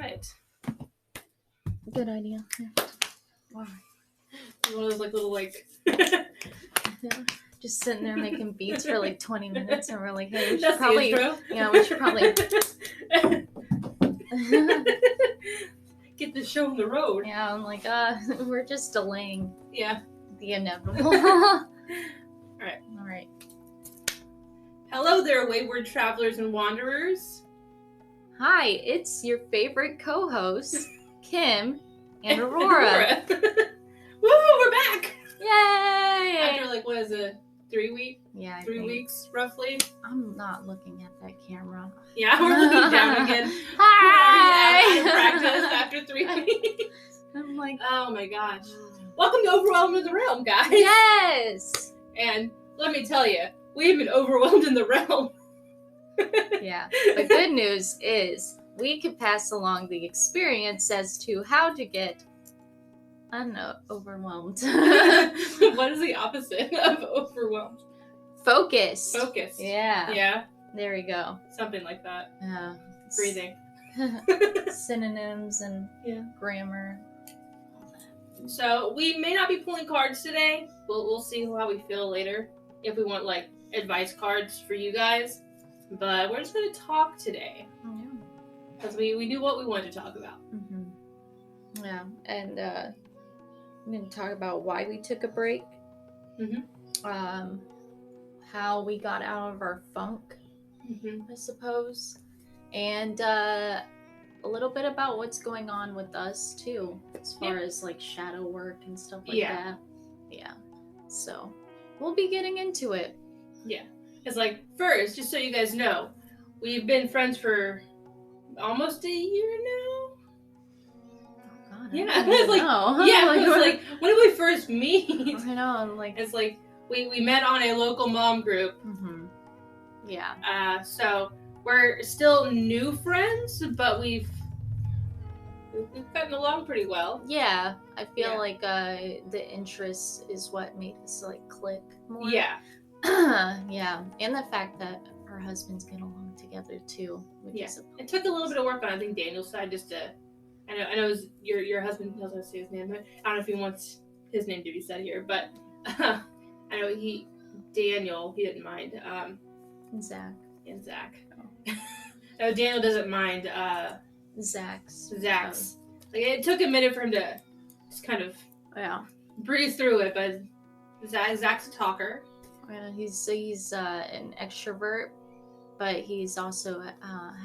right. Good idea. Yeah. Wow. One of those little Yeah. Just sitting there making beats for 20 minutes, and we're like, hey, we should That's probably, the intro. we should probably get the show on the road. Yeah, I'm like, we're just delaying. Yeah. The inevitable. All right. Hello there, wayward travelers and wanderers. Hi, it's your favorite co-hosts, Kim and Aurora. Woo, we're back! Yay! After what is it, 3 weeks? Yeah, 3 weeks, roughly. I'm not looking at that camera. Yeah, we're looking down again. Hi! Out of practice after 3 weeks. I'm like, oh my gosh. Welcome to Overwhelmed in the Realm, guys. Yes! And let me tell you, we've been overwhelmed in the realm. Yeah. The good news is we can pass along the experience as to how to get overwhelmed. What is the opposite of overwhelmed? Focused. Focused. Yeah. Yeah. There we go. Something like that. Yeah. Breathing. Synonyms and grammar. So we may not be pulling cards today. We'll see how we feel later. If we want advice cards for you guys. But we're just going to talk today. Because we knew what we wanted to talk about. Mm-hmm. Yeah. And I'm going to talk about why we took a break. Mm-hmm. How we got out of our funk, I suppose. And a little bit about what's going on with us, too. As far as shadow work and stuff like that. Yeah. So we'll be getting into it. Yeah. Because, first, just so you guys know, we've been friends for almost a year now. Oh, God. Yeah. When did we first meet? I know. It's we met on a local mom group. Mm-hmm. Yeah. So we're still new friends, but we've gotten along pretty well. Yeah. I feel like the interest is what made us, click more. Yeah. Yeah, and the fact that our husbands get along together too. It took a little bit of work on I think Daniel's side just to. I know your husband doesn't say his name, but I don't know if he wants his name to be said here, but I know Daniel he didn't mind. Zach. And Zach. Oh. No, Daniel doesn't mind. Zach's. It took a minute for him to just kind of breathe through it, but Zach's a talker. Yeah, he's an extrovert, but he's also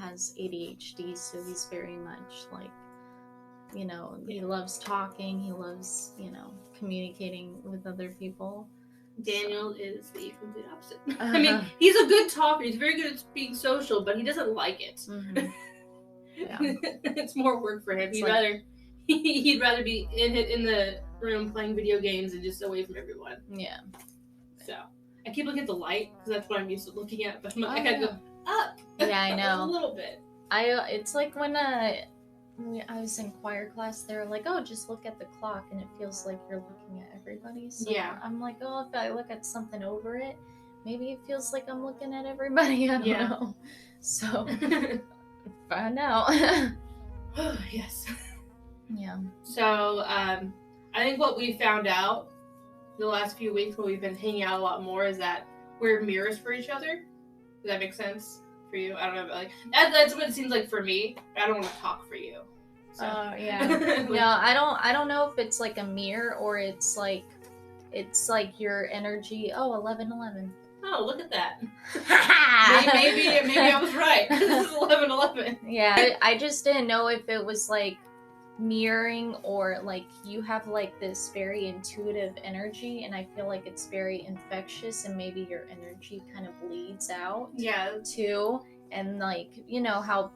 has ADHD, so he's very much he loves talking, he loves communicating with other people. Daniel is the complete opposite. I mean, he's a good talker. He's very good at being social, but he doesn't like it. Mm-hmm. Yeah. It's more work for him. He'd rather be in the room playing video games and just away from everyone. Yeah. So I keep looking at the light because that's what I'm used to looking at, but I gotta go up. Yeah, I know. A little bit. It's like when I was in choir class, they were like, "Oh, just look at the clock," and it feels like you're looking at everybody. So I'm like, "Oh, if I look at something over it, maybe it feels like I'm looking at everybody." I don't know. So find out. Yes. Yeah. So I think what we found out the last few weeks when we've been hanging out a lot more is that we're mirrors for each other. Does that make sense for you? I don't know, but that's what it seems like for me. I don't want to talk for you. So. Yeah. No, I don't know if it's like a mirror or it's like your energy. Oh, 11/11. Oh, look at that. maybe I was right. This is 11/11. Yeah, I just didn't know if it was mirroring or you have this very intuitive energy, and I feel like it's very infectious, and maybe your energy kind of bleeds out too, and how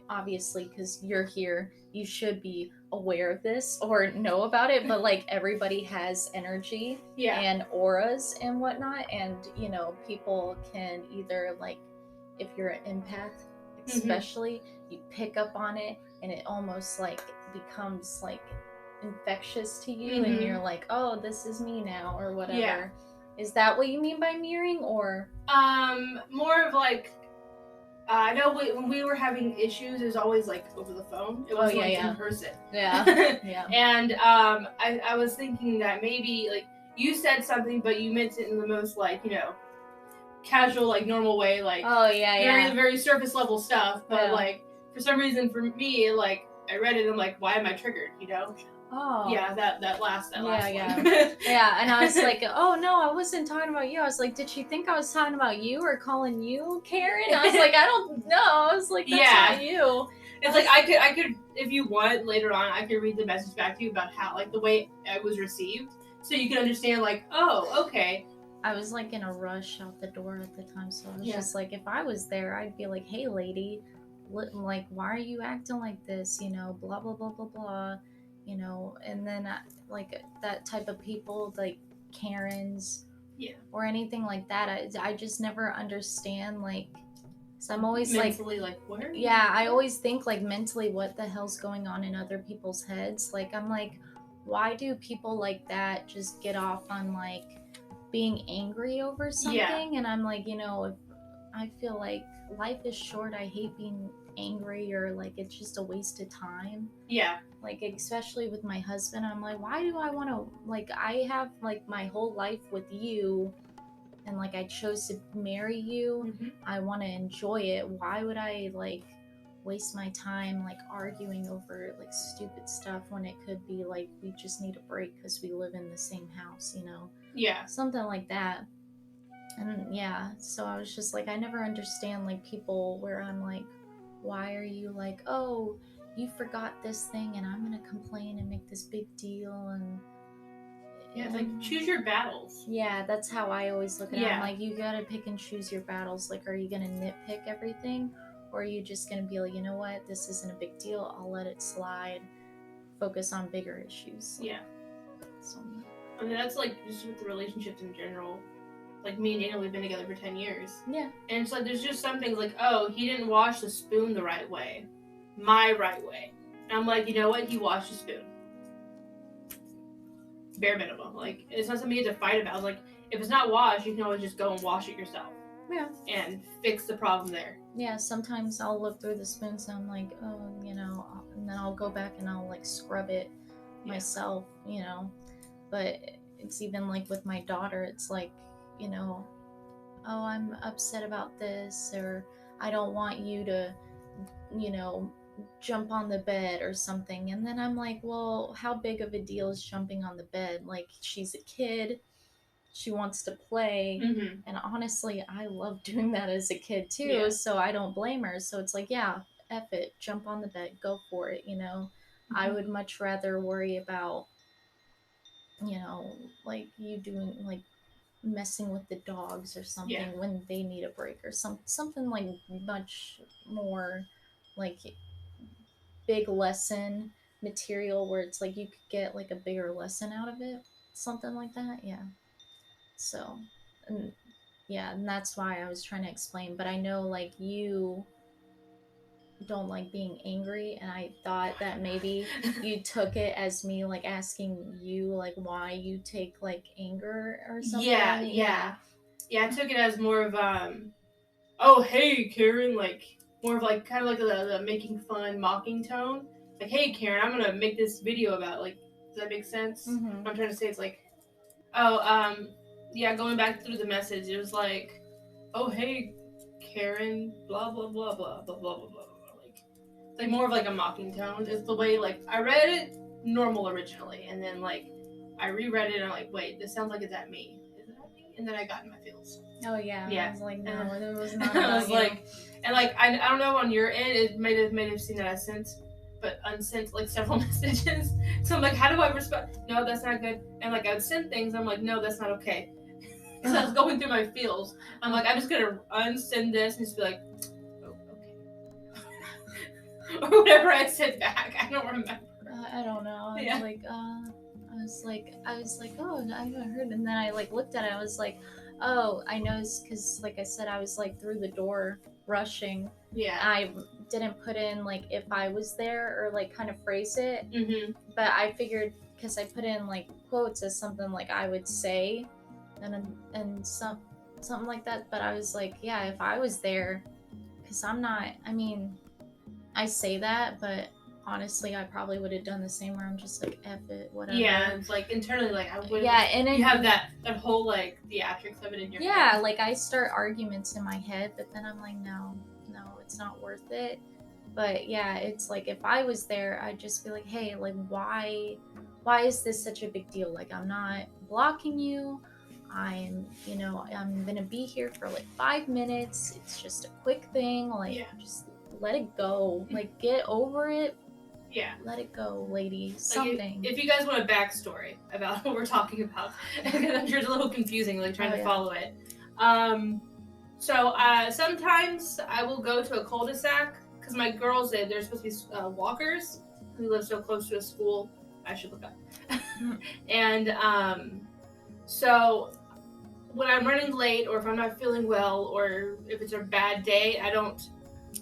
obviously because you're here you should be aware of this or know about it, but everybody has energy and auras and whatnot, and people can either if you're an empath especially, you pick up on it and it almost becomes infectious to you, and you're like, oh, this is me now or whatever. Is that what you mean by mirroring, or more of I know when we were having issues, it was always like over the phone. It wasn't in person. Yeah, yeah. And I was thinking that maybe like you said something, but you meant it in the most like casual, like normal way, like very surface level stuff. But like for some reason, for me, like I read it, and I'm like, why am I triggered? Oh. Yeah, that last one. Yeah, and I was like, oh no, I wasn't talking about you. I was like, did she think I was talking about you or calling you Karen? I was like, I don't know. I was like, that's not you. It's like I could, if you want later on, I could read the message back to you about how like the way it was received, so you can understand like, oh, okay. I was like in a rush out the door at the time, so I was just like, if I was there, I'd be like, hey lady, like, why are you acting like this? Blah blah blah blah blah. And then like that type of people, like Karens, or anything like that. I just never understand, like, so I'm always mentally like where? Yeah, I always think like mentally, what the hell's going on in other people's heads? Like, I'm like, why do people like that just get off on like being angry over something? And I'm like, if I feel like life is short, I hate being angry, or like it's just a waste of time. Like, especially with my husband, I'm like, why do I want to, like, I have like my whole life with you, and like I chose to marry you. I want to enjoy it. Why would I like waste my time like arguing over like stupid stuff when it could be like we just need a break because we live in the same house, something like that. And so I was just like, I never understand like people where I'm like, why are you like, oh, you forgot this thing and I'm gonna complain and make this big deal? And it's like, choose your battles. Yeah, that's how I always look at it. I'm like, you gotta pick and choose your battles. Like, are you gonna nitpick everything, or are you just gonna be like, you know what, this isn't a big deal, I'll let it slide, focus on bigger issues. So I mean, that's like just with the relationships in general. Like me and Daniel, we've been together for 10 years. And it's like, there's just some things like, oh, he didn't wash the spoon the right way. My right way. And I'm like, you know what? He washed the spoon. Bare minimum. Like, it's not something you have to fight about. Like, if it's not washed, you can always just go and wash it yourself. And fix the problem there. Sometimes I'll look through the spoons and I'm like, oh, and then I'll go back and I'll like scrub it myself, But it's even like with my daughter, it's like, oh, I'm upset about this, or I don't want you to, jump on the bed or something. And then I'm like, well, how big of a deal is jumping on the bed? Like, she's a kid, she wants to play. And honestly, I love doing that as a kid too, so I don't blame her. So it's like, F it, jump on the bed, go for it. I would much rather worry about, like you doing like messing with the dogs or something when they need a break, or something like much more like big lesson material where it's like you could get like a bigger lesson out of it, something like that. So and that's why I was trying to explain, but I know like you don't like being angry, and I thought that maybe you took it as me like asking you like why you take like anger or something. I took it as more of oh hey Karen, like more of like kind of like the making fun, mocking tone. Like, hey Karen, I'm gonna make this video about, like, does that make sense? What I'm trying to say is like, oh going back through the message, it was like, oh hey Karen, blah blah blah blah blah blah blah blah. Like more of like a mocking tone is the way, like, I read it normal originally, and then like I reread it and I'm like, wait, this sounds like it's at me. Is it at me? And then I got in my feels. I was like, no, it was not. I was like, and like I don't know on your end, it may have seen that I sent, but unsent like several messages. So I'm like, how do I respond? No, that's not good. And like I would send things, I'm like, no, that's not okay. Because I was going through my feels. I'm like, I'm just gonna unsend this and just be like, or whatever I said back. I don't remember. I don't know. I was like, oh, I haven't heard. And then I like looked at it. I was like, oh, I know, because like I said, I was like through the door rushing. I didn't put in like if I was there, or like kind of phrase it. But I figured, because I put in like quotes as something like I would say, and something like that. But I was like, if I was there. because I'm not, I mean, I say that, but honestly, I probably would have done the same where I'm just like, F it, whatever. Yeah, it's like internally, like, I wouldn't. Yeah, and you have that whole, like, theatrics of it in your head. Yeah, like, I start arguments in my head, but then I'm like, no, it's not worth it. But yeah, it's like, if I was there, I'd just be like, hey, like, why is this such a big deal? Like, I'm not blocking you. I'm gonna be here for like 5 minutes. It's just a quick thing. Like, just let it go. Like, get over it. Yeah. Let it go, lady. Something. If you guys want a backstory about what we're talking about, I'm sure it's a little confusing, like, trying to follow it. So sometimes I will go to a cul-de-sac, because my girls, they're supposed to be walkers who live so close to a school. I should look up. And so when I'm running late, or if I'm not feeling well, or if it's a bad day, I don't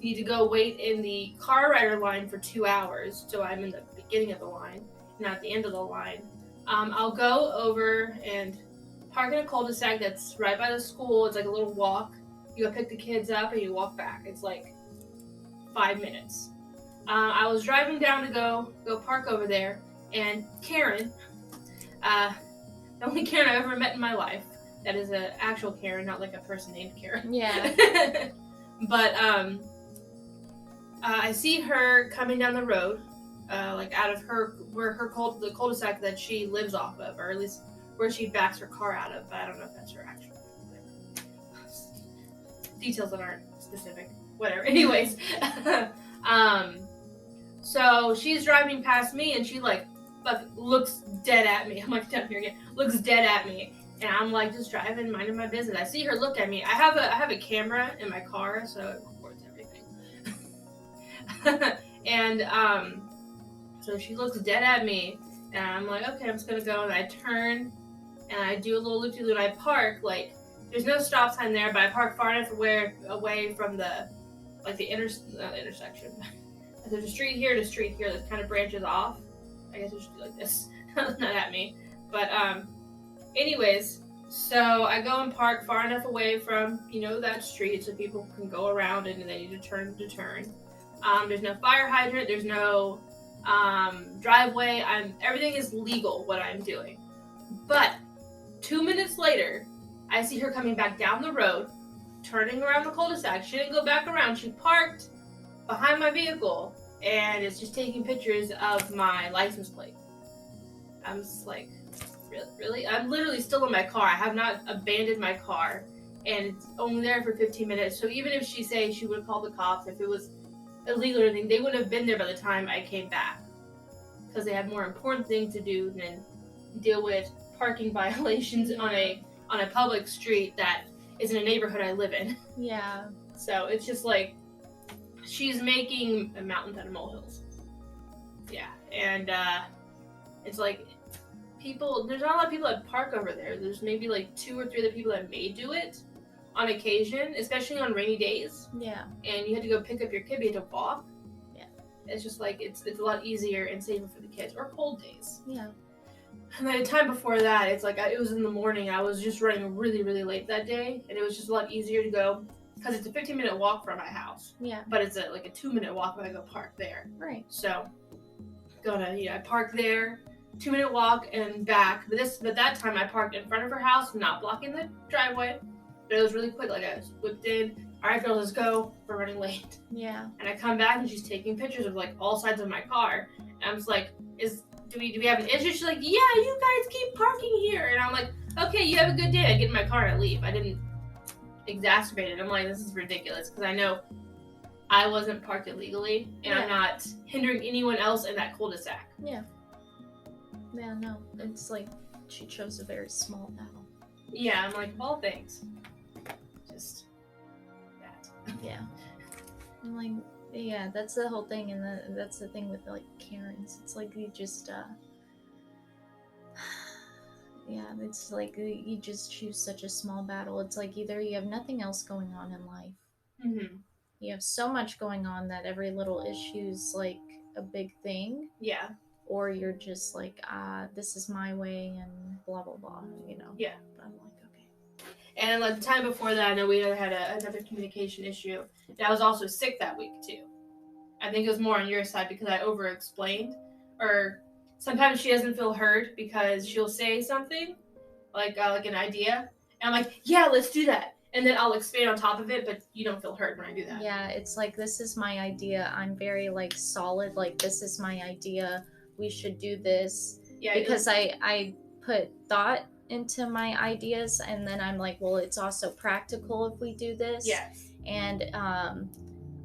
need to go wait in the car rider line for 2 hours, so I'm in the beginning of the line, not at the end of the line. I'll go over and park in a cul-de-sac that's right by the school. It's like a little walk. You go pick the kids up and you walk back. It's like 5 minutes. I was driving down to go park over there, and Karen, the only Karen I've ever met in my life, that is an actual Karen, not like a person named Karen. Yeah. But I see her coming down the road, like out of the cul-de-sac that she lives off of, or at least where she backs her car out of. But I don't know if that's her actual. Details that aren't specific. Whatever. Anyways, so she's driving past me, and she like looks dead at me. I'm like, down here again. Looks dead at me. And I'm like just driving, minding my business. I see her look at me. I have a camera in my car, so it records everything. And so she looks dead at me, and I'm like, okay, I'm just gonna go. And I turn, and I do a little loop-de-loop, and I park. Like, there's no stop sign there, but I park far enough away from the intersection. There's a street here that kind of branches off. I guess I should do like this, not at me, but anyways, so I go and park far enough away from, that street so people can go around and they need to turn. There's no fire hydrant. There's no driveway. Everything is legal, what I'm doing. But 2 minutes later, I see her coming back down the road, turning around the cul-de-sac. She didn't go back around. She parked behind my vehicle, and it's just taking pictures of my license plate. I'm just like, really? I'm literally still in my car. I have not abandoned my car, and it's only there for 15 minutes. So even if she would have called the cops, if it was illegal or anything, they wouldn't have been there by the time I came back, because they had more important things to do than deal with parking violations on a public street that is in a neighborhood I live in. Yeah. So it's just like, she's making mountains out of molehills. Yeah, and it's like, there's not a lot of people that park over there. There's maybe like 2 or 3 other people that may do it on occasion, especially on rainy days. Yeah. And you had to go pick up your kid, you had to walk. Yeah. It's just like, it's a lot easier and safer for the kids, or cold days. Yeah. And then the time before that, it's like, it was in the morning. I was just running really, really late that day, and it was just a lot easier to go, because it's a 15-minute walk from my house. Yeah. But it's a 2-minute walk when I go park there. Right. So, I park there, 2-minute walk and back. But that time I parked in front of her house, not blocking the driveway. But it was really quick. Like, I just whipped in. All right, girls, let's go. We're running late. Yeah. And I come back, and she's taking pictures of like all sides of my car. And I'm just like, do we have an issue? She's like, yeah, you guys keep parking here. And I'm like, okay, you have a good day. I get in my car and I leave. I didn't exacerbate it. I'm like, this is ridiculous, because I know I wasn't parked illegally, and I'm not hindering anyone else in that cul-de-sac. Yeah. Yeah, no. It's like, she chose a very small battle. Yeah, I'm like, of all things. Just that. Yeah. I'm like, yeah, that's the whole thing, and that's the thing with like Karens. It's like, you just yeah, it's like you just choose such a small battle. It's like, either you have nothing else going on in life. Mm-hmm. You have so much going on that every little issue's like a big thing. Yeah. Or you're just like, this is my way, and blah blah blah. Yeah. I'm like, okay. And like the time before that, I know we had another communication issue. And I was also sick that week too. I think it was more on your side because I over-explained. Or sometimes she doesn't feel heard because she'll say something, like an idea. And I'm like, yeah, let's do that. And then I'll expand on top of it, but you don't feel heard when I do that. Yeah, it's like, this is my idea. I'm very like solid, like this is my idea. We should do this. Yeah, because I put thought into my ideas, and then I'm like, well, it's also practical if we do this. Yes. And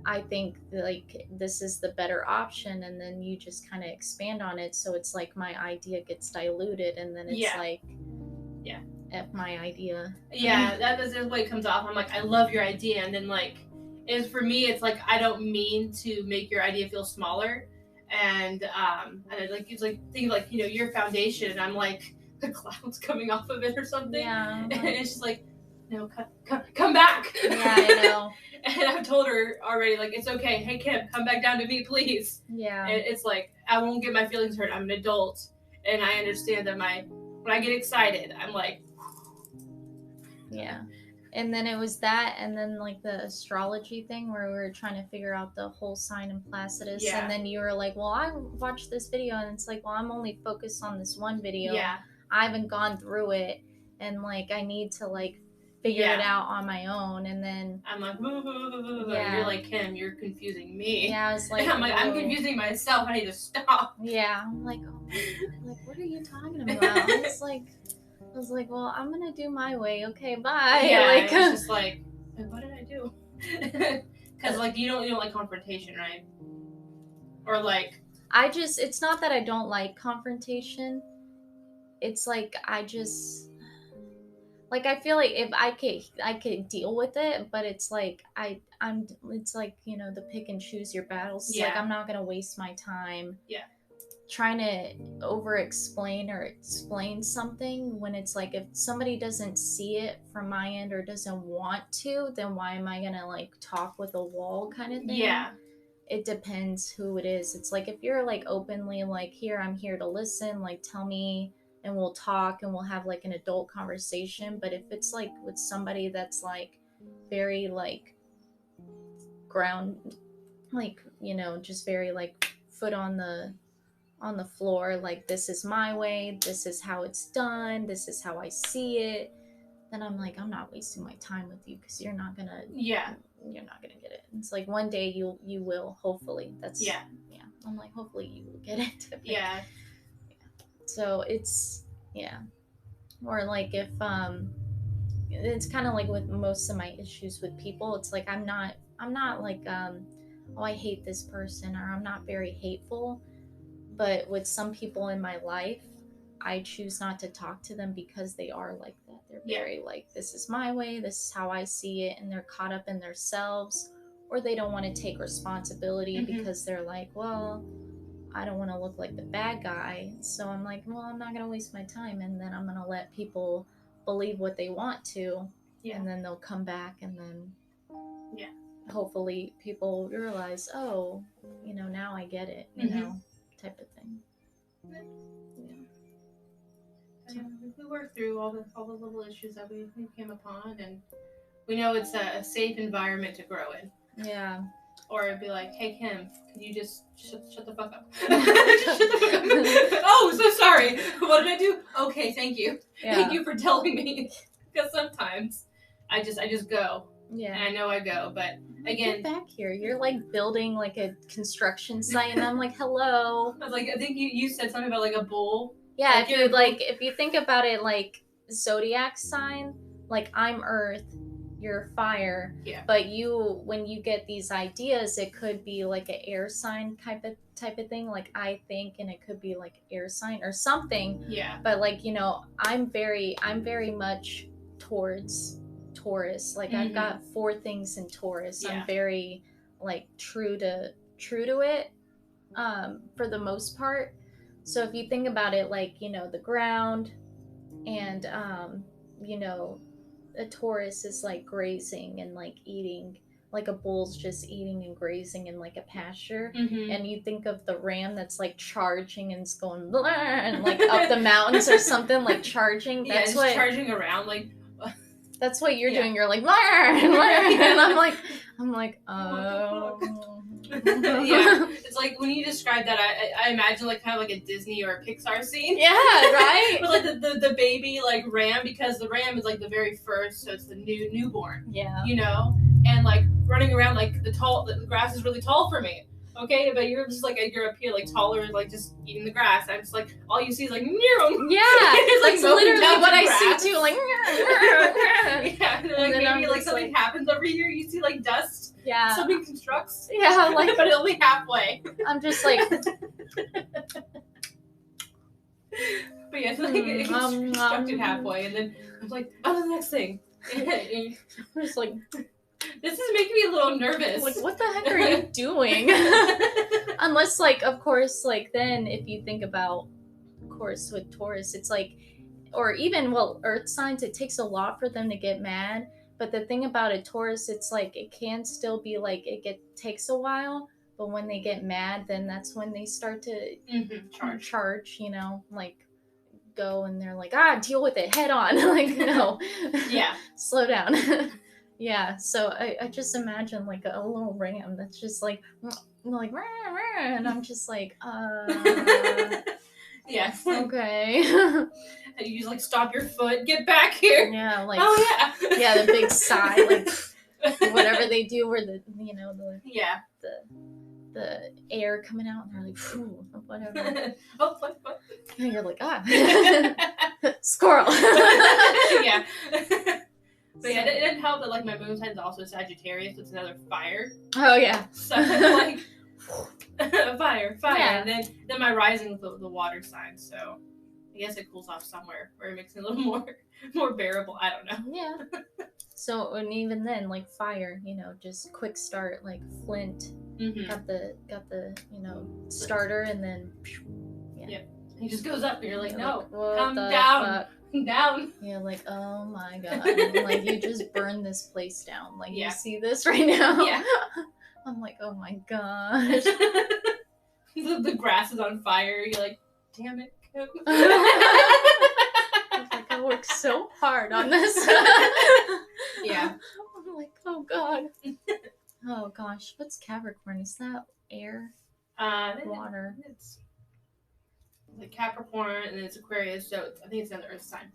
I think like this is the better option, and then you just kind of expand on it, so it's like my idea gets diluted, and then it's like, yeah, F my idea. Yeah, that's the way it comes off. I'm like, I love your idea, and then like, is for me, it's like I don't mean to make your idea feel smaller, and I like it's like think like your foundation, and I'm like the clouds coming off of it or something. Yeah, and it's just like, no, come back. Yeah, I know. And I've told her already, like, it's okay. Hey, Kim, come back down to me, please. Yeah. And it's like, I won't get my feelings hurt. I'm an adult, and I understand that when I get excited, I'm like, yeah. And then it was that, and then like the astrology thing where we were trying to figure out the whole sign in Placidus. Yeah. And then you were like, well, I watched this video, and it's like, well, I'm only focused on this one video. Yeah. I haven't gone through it, and like I need to like figure it out on my own. And then I'm like, you're like, Kim, you're confusing me. Yeah, I was like, I'm like, I'm confusing myself. I need to stop. Yeah. I'm like, oh, like, what are you talking about? I was like, well, I'm gonna do my way. Okay, bye. Yeah, like, it's just like, what did I do? Because like you don't like confrontation, right? Or like, it's not that I don't like confrontation. It's like I feel like if I could deal with it, but it's like it's like the pick and choose your battles. It's like I'm not gonna waste my time. Yeah. Trying to over explain or explain something when it's like, if somebody doesn't see it from my end or doesn't want to, then why am I gonna like talk with a wall kind of thing? Yeah. It depends who it is. It's like, if you're like openly like, I'm here to listen, like tell me and we'll talk and we'll have like an adult conversation. But if it's like with somebody that's like very like ground, like just very like foot on the floor, like this is my way, this is how it's done, this is how I see it, then I'm like, I'm not wasting my time with you because you're not gonna get it. It's like one day you will, hopefully. That's I'm like, hopefully you will get it. Yeah. So it's or like if it's kind of like with most of my issues with people, it's like I'm not like oh, I hate this person, or I'm not very hateful. But with some people in my life, I choose not to talk to them because they are like that. They're very like, this is my way, this is how I see it, and they're caught up in themselves, or they don't want to take responsibility because they're like, well, I don't want to look like the bad guy. So I'm like, well, I'm not going to waste my time, and then I'm going to let people believe what they want to, and then they'll come back, and then hopefully people realize, oh, now I get it, you know, type of thing. So we worked through all the little issues that we came upon, and we know it's a safe environment to grow in. Yeah. Or it'd be like, hey Kim, can you just shut the fuck up? Shut the fuck up. Oh, so sorry. What did I do? Okay, thank you. Yeah. Thank you for telling me. Because sometimes I just go. Yeah. And I know I go, but again, get back here. You're like building like a construction site, and I'm like, hello. I was like, I think you said something about like a bull. Yeah, if you think about it like zodiac sign, like I'm Earth, you're fire. Yeah. But when you get these ideas, it could be like an air sign type of thing. Like I think, and it could be like air sign or something. Yeah. But like I'm very much towards Taurus. Like I've got 4 things in Taurus. Yeah. I'm very like true to it, for the most part. So if you think about it, like the ground, and a Taurus is like grazing and like eating, like a bull's just eating and grazing in like a pasture. And you think of the ram that's like charging and it's going and like up the mountains or something, like charging. That's charging around like. That's what you're doing. You're like, and I'm like, oh. Yeah, it's like when you describe that, I imagine like kind of like a Disney or a Pixar scene. Yeah, right. With like the baby like ram, because the ram is like the very first, so it's the newborn. Yeah. You know, and like running around like the grass is really tall for me. Okay, but you're just like you're up here like taller, like just eating the grass. I'm just like all you see is like meow. Yeah, it's like that's literally what I grass. see too. Like yeah, and like then maybe like something happens over here. You see like dust. Yeah, something constructs. Yeah, like but it'll be halfway. I'm just like. But yeah, so like it's constructed halfway, and then I was like, oh, the next thing. I'm just like. This is making me a little nervous. Like, what the heck are you doing? Unless, like, of course, like, then if you think about, of course, with Taurus, it's like, or even, well, Earth signs, it takes a lot for them to get mad. But the thing about a Taurus, it's like, it can still be like, takes a while. But when they get mad, then that's when they start to charge, you know, like, go and they're like, deal with it head on. Like, no. Yeah. Slow down. Yeah, so I just imagine like a little ram that's just like rah, rah, and I'm just like, yes, okay. And you just like stop your foot, get back here. Yeah, like oh yeah, the big sigh, like whatever they do, where the the air coming out, and they're like, phew, whatever. Oh, what? And you're like, squirrel. Yeah. But yeah, it didn't help that like my moon sign is also Sagittarius, so it's another fire. Oh yeah. So like fire, yeah. and then my rising is the water sign. So I guess it cools off somewhere where it makes it a little more bearable. I don't know. Yeah. So and even then, like fire, you know, just quick start, like flint. Mm-hmm. Got the starter, and then yeah. He just goes up, and you're like, no, like, come down. Fuck? Down. Yeah, like, oh my god. Like, you just burned this place down. Like, yeah. You see this right now? Yeah. I'm like, oh my gosh. The grass is on fire. You're like, damn it. I was like, I worked so hard on this. Yeah. I'm like, oh god. Oh gosh. What's Capricorn? Is that air? Water. It's like Capricorn, and then it's Aquarius, so I think it's another Earth sign.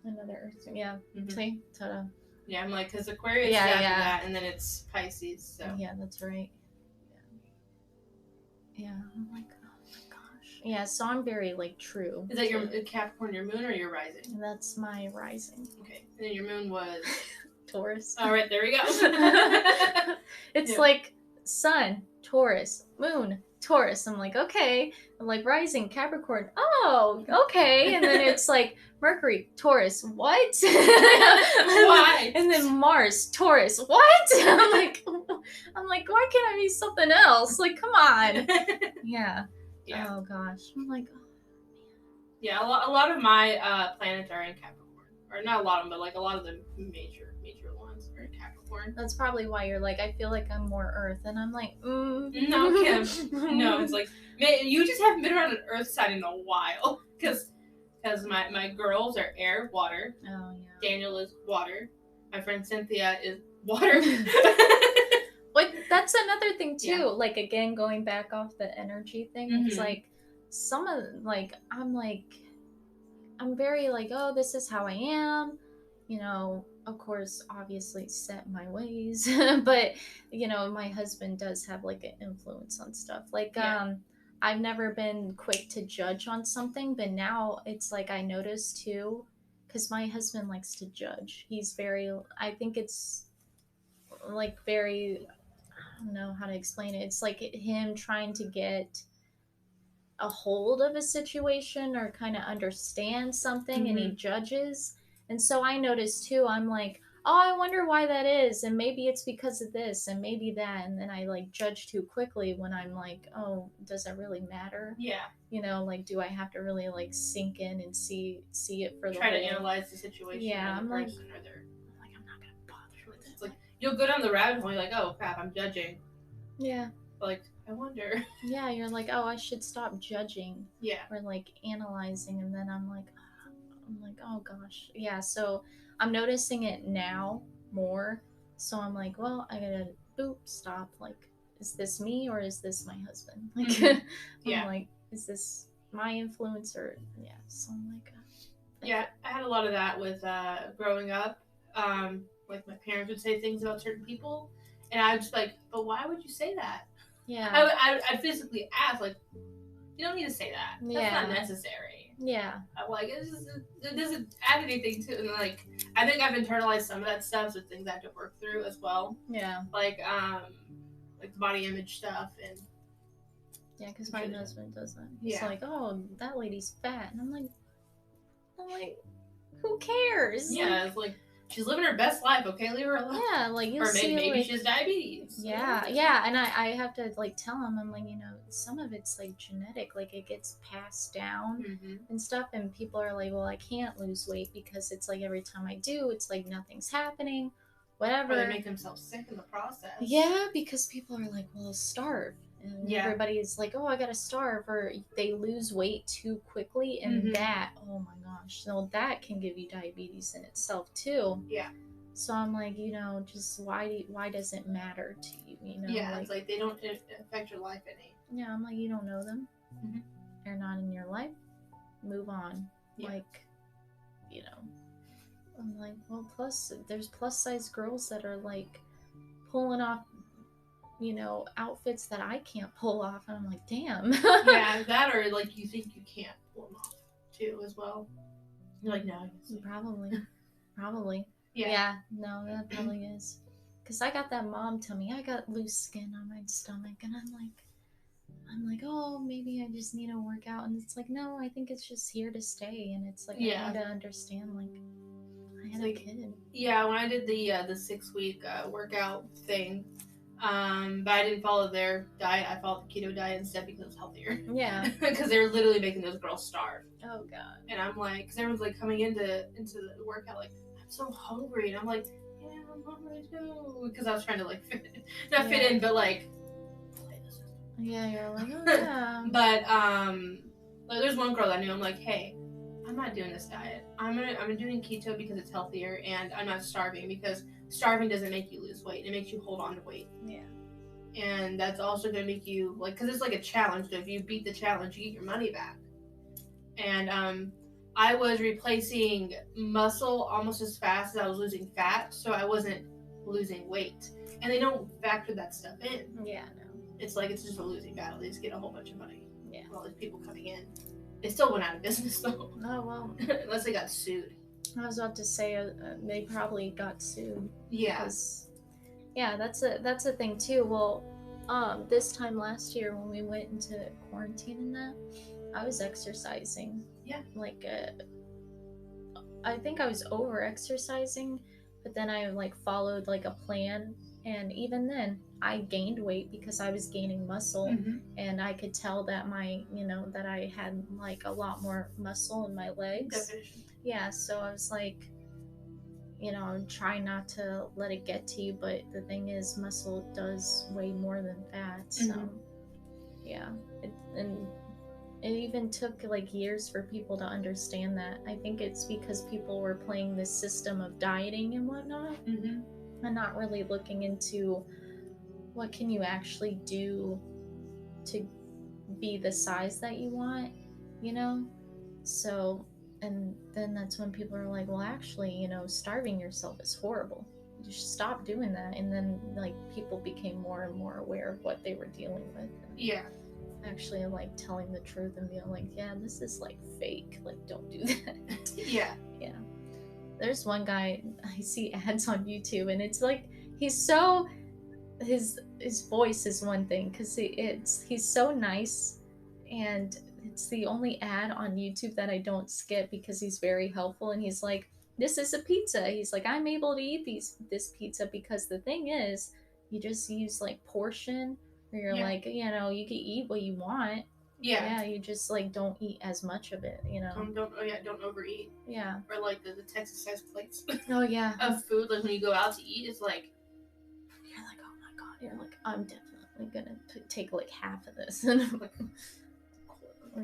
Another Earth sign, yeah. Mm-hmm. See? Ta-da. Yeah, I'm like, because Aquarius is after that, and then it's Pisces, so. Yeah, that's right. Yeah, I'm like, oh my gosh. Yeah, so I'm very, like, true. Is that your Capricorn, your moon, or your rising? That's my rising. Okay, and then your moon was? Taurus. All right, there we go. It's like sun, Taurus, moon, Taurus. I'm like, okay. I'm like, rising, Capricorn. Oh, okay. And then it's like Mercury, Taurus. What? Why? And then Mars, Taurus. What? I'm like, why can't I be something else? Like, come on. Yeah. Oh gosh. I'm like, oh man. Yeah, a lot of my planets are in Capricorn, or not a lot of them, but like a lot of the major ones are in Capricorn. That's probably why you're like, I feel like I'm more Earth, and I'm like, No, Kim. No, it's like, man, you just haven't been around an Earth sign in a while, because my girls are air, water. Oh yeah. Daniel is water. My friend Cynthia is water. But that's another thing too. Yeah. Like again, going back off the energy thing, it's like some of I'm very like, oh, this is how I am. You know, of course, obviously set my ways, but you know, my husband does have like an influence on stuff. Like, I've never been quick to judge on something, but now it's like I notice too, because my husband likes to judge. He's very, I think it's like very, I don't know how to explain it. It's like him trying to get a hold of a situation or kind of understand something, and he judges. And so I notice too, I'm like, oh, I wonder why that is, and maybe it's because of this, and maybe that, and then I like judge too quickly when I'm like, oh, does that really matter? Yeah. You know, like, do I have to really like sink in and see it for the try to analyze the situation? Yeah, I'm like, I'm not gonna bother with it. It's like you'll go down the rabbit hole, you're like, oh crap, I'm judging. Yeah. But like, I wonder. Yeah, you're like, oh, I should stop judging. Yeah. Or like analyzing, and then I'm like, oh gosh. Yeah, so I'm noticing it now more. So I'm like, well, I gotta stop. Like, is this me or is this my husband? Like, Yeah. I'm like, is this my influence or yeah? So I'm like, yeah, I had a lot of that with growing up. Like my parents would say things about certain people, and I was just like, but why would you say that? yeah, I physically ask, like, you don't need to say that. That's not necessary. yeah. I'm like, it doesn't add anything to it. And like, I think I've internalized some of that stuff, so things I have to work through as well. Yeah. Like the body image stuff and. Yeah, because my husband does that. He's like, oh, that lady's fat, and I'm like, who cares? Yeah, it's like she's living her best life. Okay, leave her alone. Yeah, like you'll or see, maybe like, she has diabetes. Yeah, yeah, and I have to like tell him, I'm like, some of it's like genetic, like it gets passed down and stuff, and people are like, well, I can't lose weight because it's like every time I do, it's like nothing's happening, whatever. Or they make themselves sick in the process. Yeah, because people are like, well, starve. And everybody's like, oh, I gotta starve, or they lose weight too quickly, and that, oh my gosh, so that can give you diabetes in itself too. Yeah. So I'm like, just why does it matter to you? Yeah, like, it's like they don't affect your life any. Yeah, I'm like, you don't know them. They're not in your life. Move on. Yeah. Like, I'm like, well, plus there's plus size girls that are like pulling off, outfits that I can't pull off, and I'm like, damn. Yeah, that or like you think you can't pull them off too as well. You're like, no, I guess. Probably. Yeah, no, that probably is. Because I got that mom tell me I got loose skin on my stomach, and I'm like, oh, maybe I just need to work out, and it's like, no, I think it's just here to stay, and it's like, I need to understand, like, I had a kid. Yeah, when I did the 6-week workout thing, but I didn't follow their diet. I followed the keto diet instead because it was healthier. Yeah. Because they were literally making those girls starve. Oh god. And I'm like, because everyone's like coming into the workout like, I'm so hungry, and I'm like, yeah, I'm hungry too, because I was trying to like fit in, but like play the system. Yeah, you're like, oh yeah. But like there's one girl I knew. I'm like, hey, I'm not doing this diet. I'm doing keto because it's healthier, and I'm not starving because starving doesn't make you lose weight. It makes you hold on to weight. Yeah. And that's also gonna make you like, because it's like a challenge. So if you beat the challenge, you get your money back. And I was replacing muscle almost as fast as I was losing fat, so I wasn't losing weight. And they don't factor that stuff in. Yeah, no. It's like it's just a losing battle. They just get a whole bunch of money. Yeah. All these people coming in. They still went out of business though. Oh well. Unless they got sued. I was about to say they probably got sued. Yeah. Yeah, that's a thing too. Well, this time last year when we went into quarantine and that, I was exercising. Yeah. Like, I think I was over exercising, but then I like followed like a plan, and even then I gained weight because I was gaining muscle, and I could tell that that I had like a lot more muscle in my legs. Definition. Yeah, so I was like, try not to let it get to you, but the thing is, muscle does weigh more than fat, so yeah, and it even took like years for people to understand that. I think it's because people were playing this system of dieting and whatnot, and not really looking into what can you actually do to be the size that you want, So, and then that's when people are like, well, actually, starving yourself is horrible. You should stop doing that. And then like people became more and more aware of what they were dealing with. Yeah. Actually like telling the truth and being like, yeah, this is like fake, like don't do that. Yeah. There's one guy I see ads on YouTube, and it's like he's so his voice is one thing because he's so nice, and it's the only ad on YouTube that I don't skip because he's very helpful, and he's like, this is a pizza. He's like, I'm able to eat this pizza because the thing is you just use like portion. Where you're like, you can eat what you want. Yeah, you just like don't eat as much of it, Don't overeat. Yeah. Or like the Texas size plates. Oh yeah. Of food, like when you go out to eat, it's like you're like, oh my god, you're like, I'm definitely gonna take like half of this, and I'm like,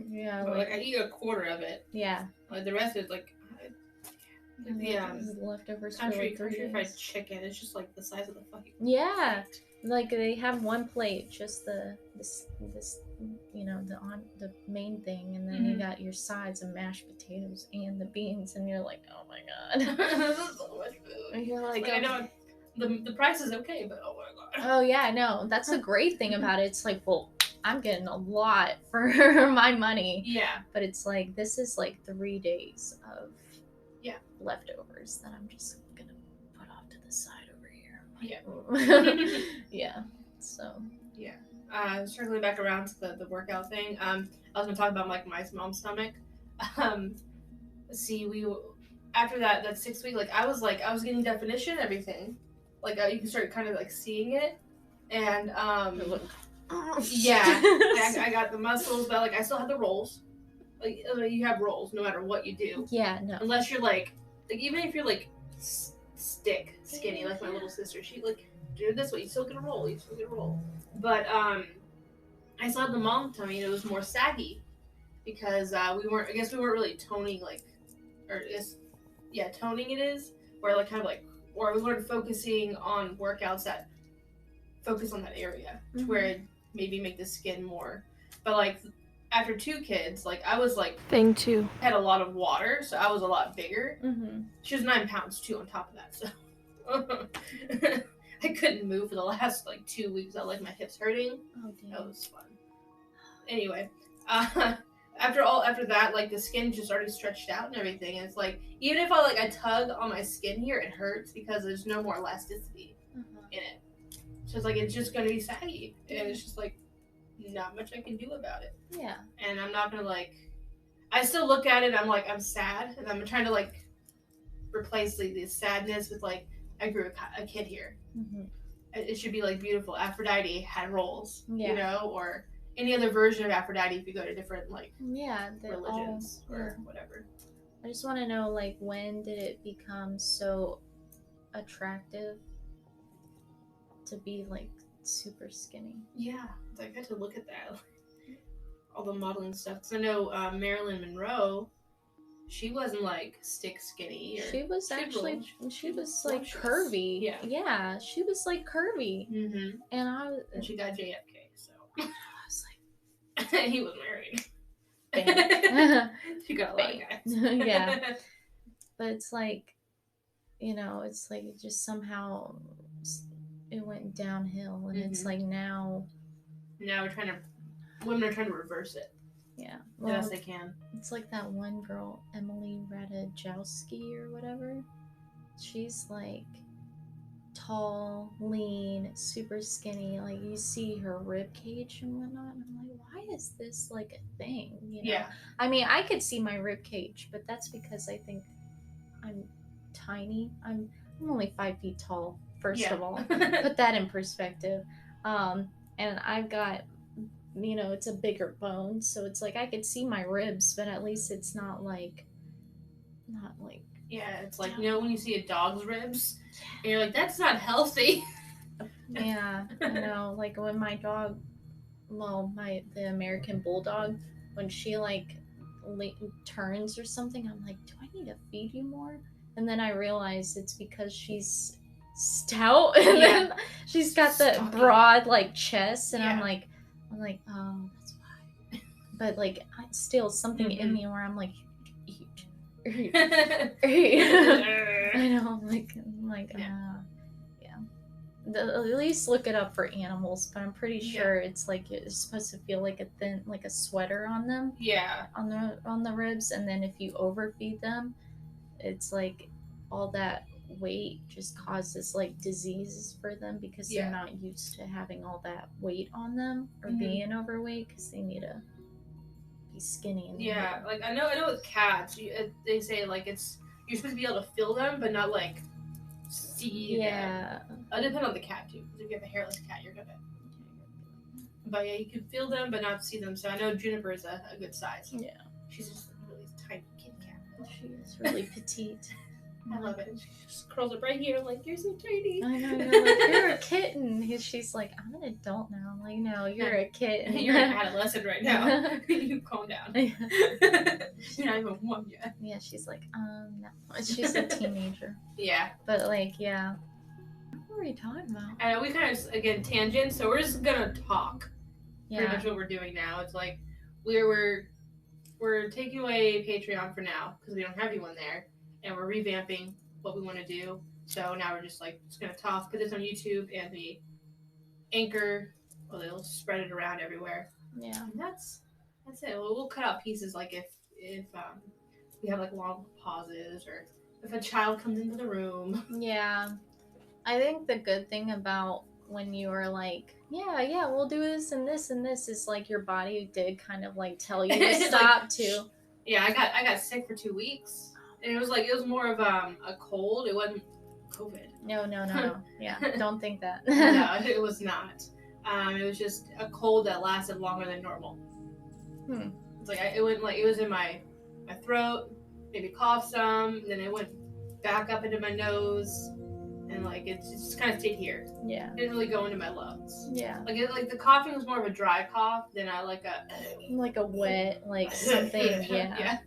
yeah, like I eat a quarter of it. Yeah. Like the rest is like, leftovers for like 3 days. Fried chicken. It's just like the size of the fucking. Yeah, like they have one plate, just this the main thing, and then you got your sides of mashed potatoes and the beans, and you're like, oh my god, this is so much food. And you're like I know the price is okay, but oh my god. Oh yeah, no, that's the great thing about it. It's like, well, I'm getting a lot for my money. Yeah. But it's like, this is like 3 days of leftovers that I'm just gonna put off to the side over here. Yeah. Yeah. So. Yeah. Circling back around to the workout thing. I was gonna talk about like my mom's stomach. After that 6 week, like I was getting definition, everything. Like you can start kind of like seeing it, and yeah, I got the muscles, but like I still have the rolls. Like you have rolls no matter what you do. Yeah, no. Unless you're like even if you're like skinny, like my little sister, she like do it this way. You still get a roll. But I still had the mom tummy, and it was more saggy because we weren't really toning toning it is, where like kind of like, or we weren't focusing on workouts that focus on that area to where it maybe make the skin more. But like after 2 kids, like I was like thing too, had a lot of water, so I was a lot bigger. She was 9 pounds too on top of that, so I couldn't move for the last like 2 weeks. I like my hips hurting. Oh damn. That was fun. Anyway, after that, like the skin just already stretched out and everything. And it's like even if I tug on my skin here, it hurts because there's no more elasticity in it. So it's like it's just gonna be saggy, and it's just like not much I can do about it. Yeah. And I'm not gonna I still look at it. I'm like I'm sad, and I'm trying to like replace the sadness with like I grew a kid here. It should be like beautiful. Aphrodite had rolls, you know, or any other version of Aphrodite if you go to different religions or whatever. I just want to know, like, when did it become so attractive to be like super skinny? Yeah, I got to look at that, all the modeling stuff. Because I know Marilyn Monroe, she wasn't like stick skinny. She was like curvy. Yeah, she was like curvy. And she got JFK, so. like, he was married. She got a lot of guys. Yeah. But it's like, it's like it just somehow it went downhill, and it's like now women are trying to reverse it. Yeah. The best they can. It's like that one girl, Emily Ratajkowski or whatever. She's like tall, lean, super skinny. Like you see her rib cage and whatnot. And I'm like, why is this like a thing? Yeah. I mean, I could see my rib cage, but that's because I think I'm tiny. I'm only 5 feet tall. First of all, put that in perspective. And I've got, it's a bigger bone, so it's like I could see my ribs, but at least it's not like. Yeah, it's like when you see a dog's ribs, and you're like, that's not healthy. Yeah, I know. Like when my dog, the American Bulldog, when she like turns or something, I'm like, do I need to feed you more? And then I realize it's because she's stout, and then she's got the broad like chest, and I'm like, oh, that's why. But like, still something in me where I'm like, eat. I know, yeah. At least look it up for animals, but I'm pretty sure it's like it's supposed to feel like a sweater on them. Yeah. On the ribs, and then if you overfeed them, it's like all that weight just causes like diseases for them because they're not used to having all that weight on them or being overweight because they need to be skinny. And like I know with cats, they say like you're supposed to be able to feel them, but not like see them. It depends on the cat too. Because if you have a hairless cat, you're gonna. But yeah, you can feel them, but not see them. So I know Juniper is a good size. Yeah, she's just a really tiny kitty cat. She is really petite. I love it. She just curls up right here, like, you're so tiny. I know, you're like, you're a kitten. She's like, I'm an adult now. I'm like, no, you're a kitten. You're an adolescent right now. You calm down. She's not even 1 yet. Yeah, she's like, no. She's a teenager. Yeah. But, like, yeah. What were you talking about? And we kind of, again, tangent, so we're just gonna talk. Yeah. Pretty much what we're doing now. It's like, we're taking away Patreon for now, because we don't have anyone there, and we're revamping what we want to do. So now we're just gonna talk, put this on YouTube and the Anchor, well, they'll spread it around everywhere. Yeah. And that's it. We'll cut out pieces like if we have like long pauses or if a child comes into the room. Yeah. I think the good thing about when you were like, yeah, we'll do this and this and this is like your body did kind of like tell you to stop like, too. Yeah, I got sick for 2 weeks. And it was more of a cold. It wasn't COVID. No. Yeah, don't think that. No, it was not. It was just a cold that lasted longer than normal. It's like it was in my throat, maybe coughed some, and then it went back up into my nose, and like it just kind of stayed here. Yeah. It didn't really go into my lungs. Yeah. Like the coughing was more of a dry cough than a wet, like something. Yeah. Yeah.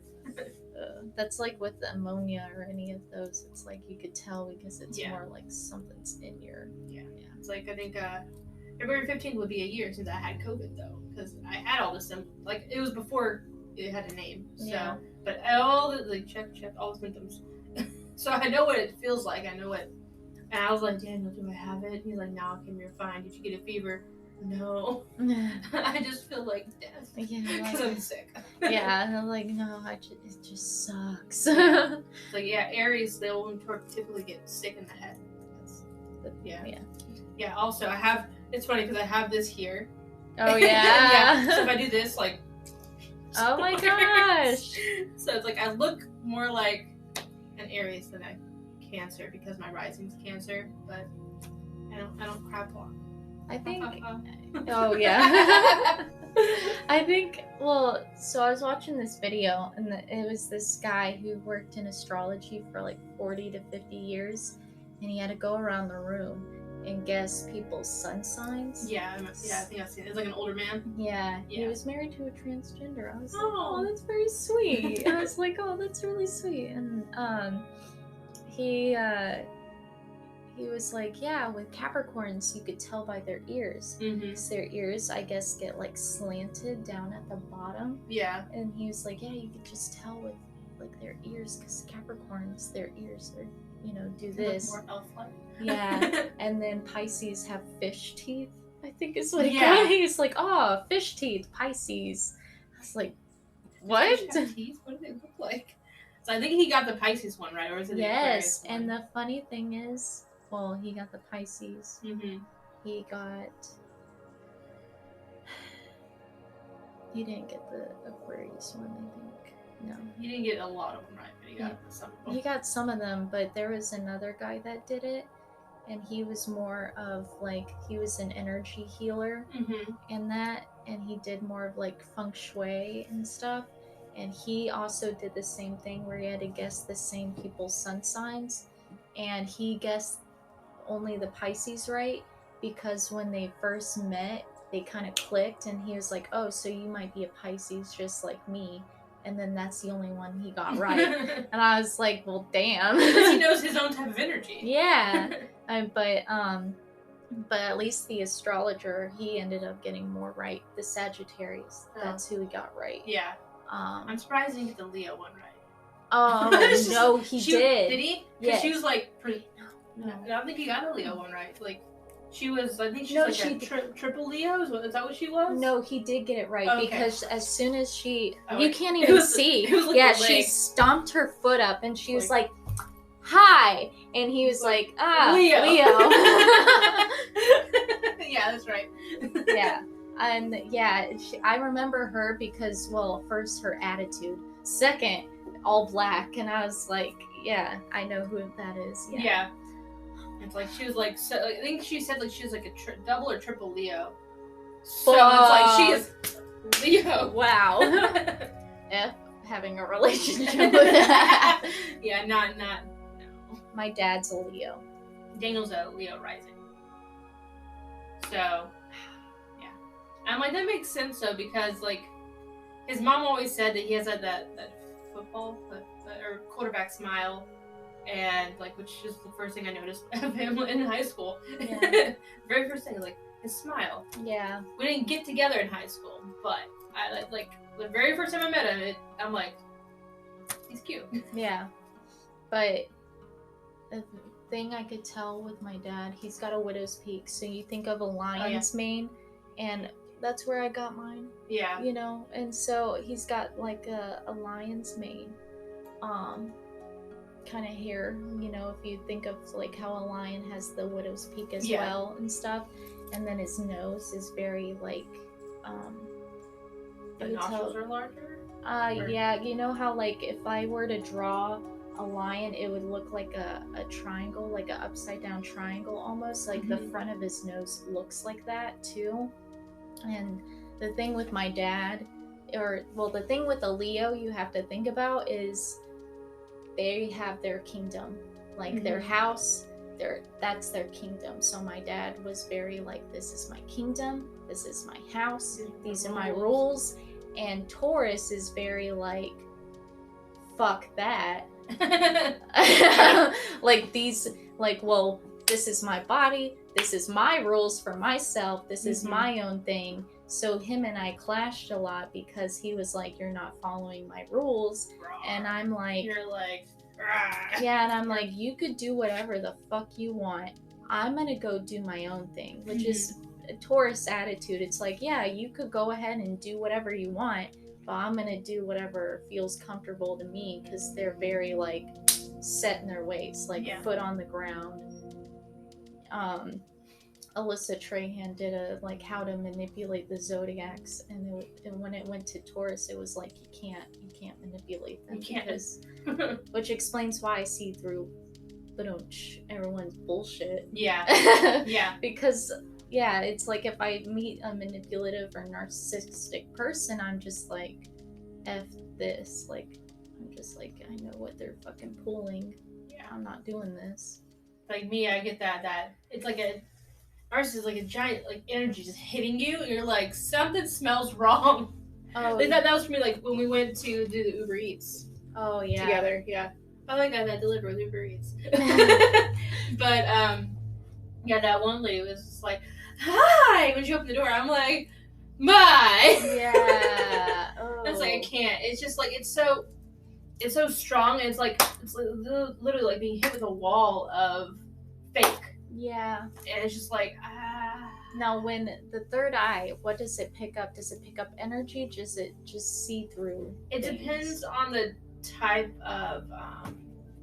That's like with the ammonia or any of those. It's like you could tell because it's more like something's in your. Yeah. It's like I think February 15th would be a year since I had COVID though, because I had all the symptoms. Like it was before it had a name. So, but all the checked all the symptoms. So I know what it feels like. I know what. And I was like, Daniel, do I have it? He's like, no, Kim, you're fine. Did you get a fever? No. I just feel like death. Yeah. Because I'm sick. Yeah, and I'm like, no, it just sucks. It's like, yeah, Aries, they will typically get sick in the head. Yeah, also, it's funny because I have this here. Oh, yeah. So if I do this, like. Oh my gosh. So it's like, I look more like an Aries than a Cancer because my rising's Cancer, but I don't crap walk. I think. Oh yeah. I think. Well, so I was watching this video, and it was this guy who worked in astrology for like 40 to 50 years, and he had to go around the room and guess people's sun signs. Yeah, I think I've seen it. It's like an older man. Yeah, he was married to a transgender. I was like, oh, that's very sweet. I was like, oh, that's really sweet, and he was like, yeah, with Capricorns, you could tell by their ears. Because their ears, I guess, get like slanted down at the bottom. Yeah. And he was like, yeah, you could just tell with like their ears, because Capricorns, their ears are, do this. More elf-like. Yeah. And then Pisces have fish teeth, I think is what he got. He's like, oh, fish teeth, Pisces. I was like, what? Fish have teeth? What do they look like? So I think he got the Pisces one, right? Or is it the Aquarius one? And the funny thing is, well, he got the Pisces. Mm-hmm. He didn't get the Aquarius one, I think. No. He didn't get a lot of them, right? But he got some of them. He got some of them, but there was another guy that did it, and he was more of like, he was an energy healer and he did more of like feng shui and stuff. And he also did the same thing where he had to guess the same people's sun signs. And he guessed only the Pisces right because when they first met, they kind of clicked. And he was like, oh, so you might be a Pisces just like me. And then that's the only one he got right. And I was like, well, damn. Because he knows his own type of energy. Yeah. But at least the astrologer, he ended up getting more right. The Sagittarius, that's who he got right. Yeah. I'm surprised he didn't get the Leo one right. Oh, no, he did. Did he? Because she was like pretty. No, I don't think he got a Leo one right. Like, she was. I think she's a triple Leo. Is that what she was? No, he did get it right because as soon as you can't even even see. She stomped her foot up and she was like, "Hi," and he was like, Leo. Leo. Yeah, that's right. Yeah. And I remember her because, well, first her attitude, second, all black, and I was like, yeah, I know who that is. Yeah. It's like she was like, so, I think she said like she was like a double or triple Leo. So it's like she is Leo. Wow. F having a relationship with that. Yeah, not no. My dad's a Leo. Daniel's a Leo rising. So. I'm like, that makes sense though, because like his mom always said that he has that football, or quarterback smile, and like, which is the first thing I noticed of him in high school. Yeah. Very first thing, like his smile. Yeah. We didn't get together in high school, but I like the very first time I met him, I'm like, he's cute. Yeah, but the thing I could tell with my dad, he's got a widow's peak. So you think of a lion's mane, and that's where I got mine. Yeah. You know, and so he's got like a lion's mane, kind of hair. You know, if you think of like how a lion has the widow's peak as well and stuff, and then his nose is very like, the nostrils are larger. Yeah, you know how like if I were to draw a lion, it would look like a triangle, like an upside down triangle almost. Like the front of his nose looks like that too. And the thing with my dad, the thing with a Leo you have to think about is they have their kingdom, like their house, that's their kingdom. So my dad was very like, this is my kingdom, this is my house, these are my rules. And Taurus is very like, fuck that. Like these, like, well, this is my body, this is my rules for myself, this is my own thing. So him and I clashed a lot because he was like, you're not following my rules. And I'm like, you're like, yeah, and I'm like, you could do whatever the fuck you want, I'm gonna go do my own thing, which is a Taurus attitude. It's like, yeah, you could go ahead and do whatever you want, but I'm gonna do whatever feels comfortable to me, because they're very like set in their ways, like foot on the ground. Alyssa Trahan did a like how to manipulate the zodiacs, and when it went to Taurus, it was like you can't manipulate them, because which explains why I see through everyone's bullshit. Yeah. Yeah. Because it's like if I meet a manipulative or narcissistic person, I'm just like, F this. Like, I'm just like, I know what they're fucking pulling. Yeah. I'm not doing this. Like me, I get that. It's like ours is like a giant like energy just hitting you, and you're like, something smells wrong. Oh. Like that was for me, like when we went to do the Uber Eats. Oh yeah. Together, yeah. I like that delivered with Uber Eats. But that one lady was just like, hi, when she opened the door. I'm like, bye. Yeah. Oh. It's like I can't. It's just like it's so strong, and it's literally like being hit with a wall of fake. Yeah. And it's just like Now, when the third eye, what does it pick up? Does it pick up energy? Does it just see through? It depends on the type of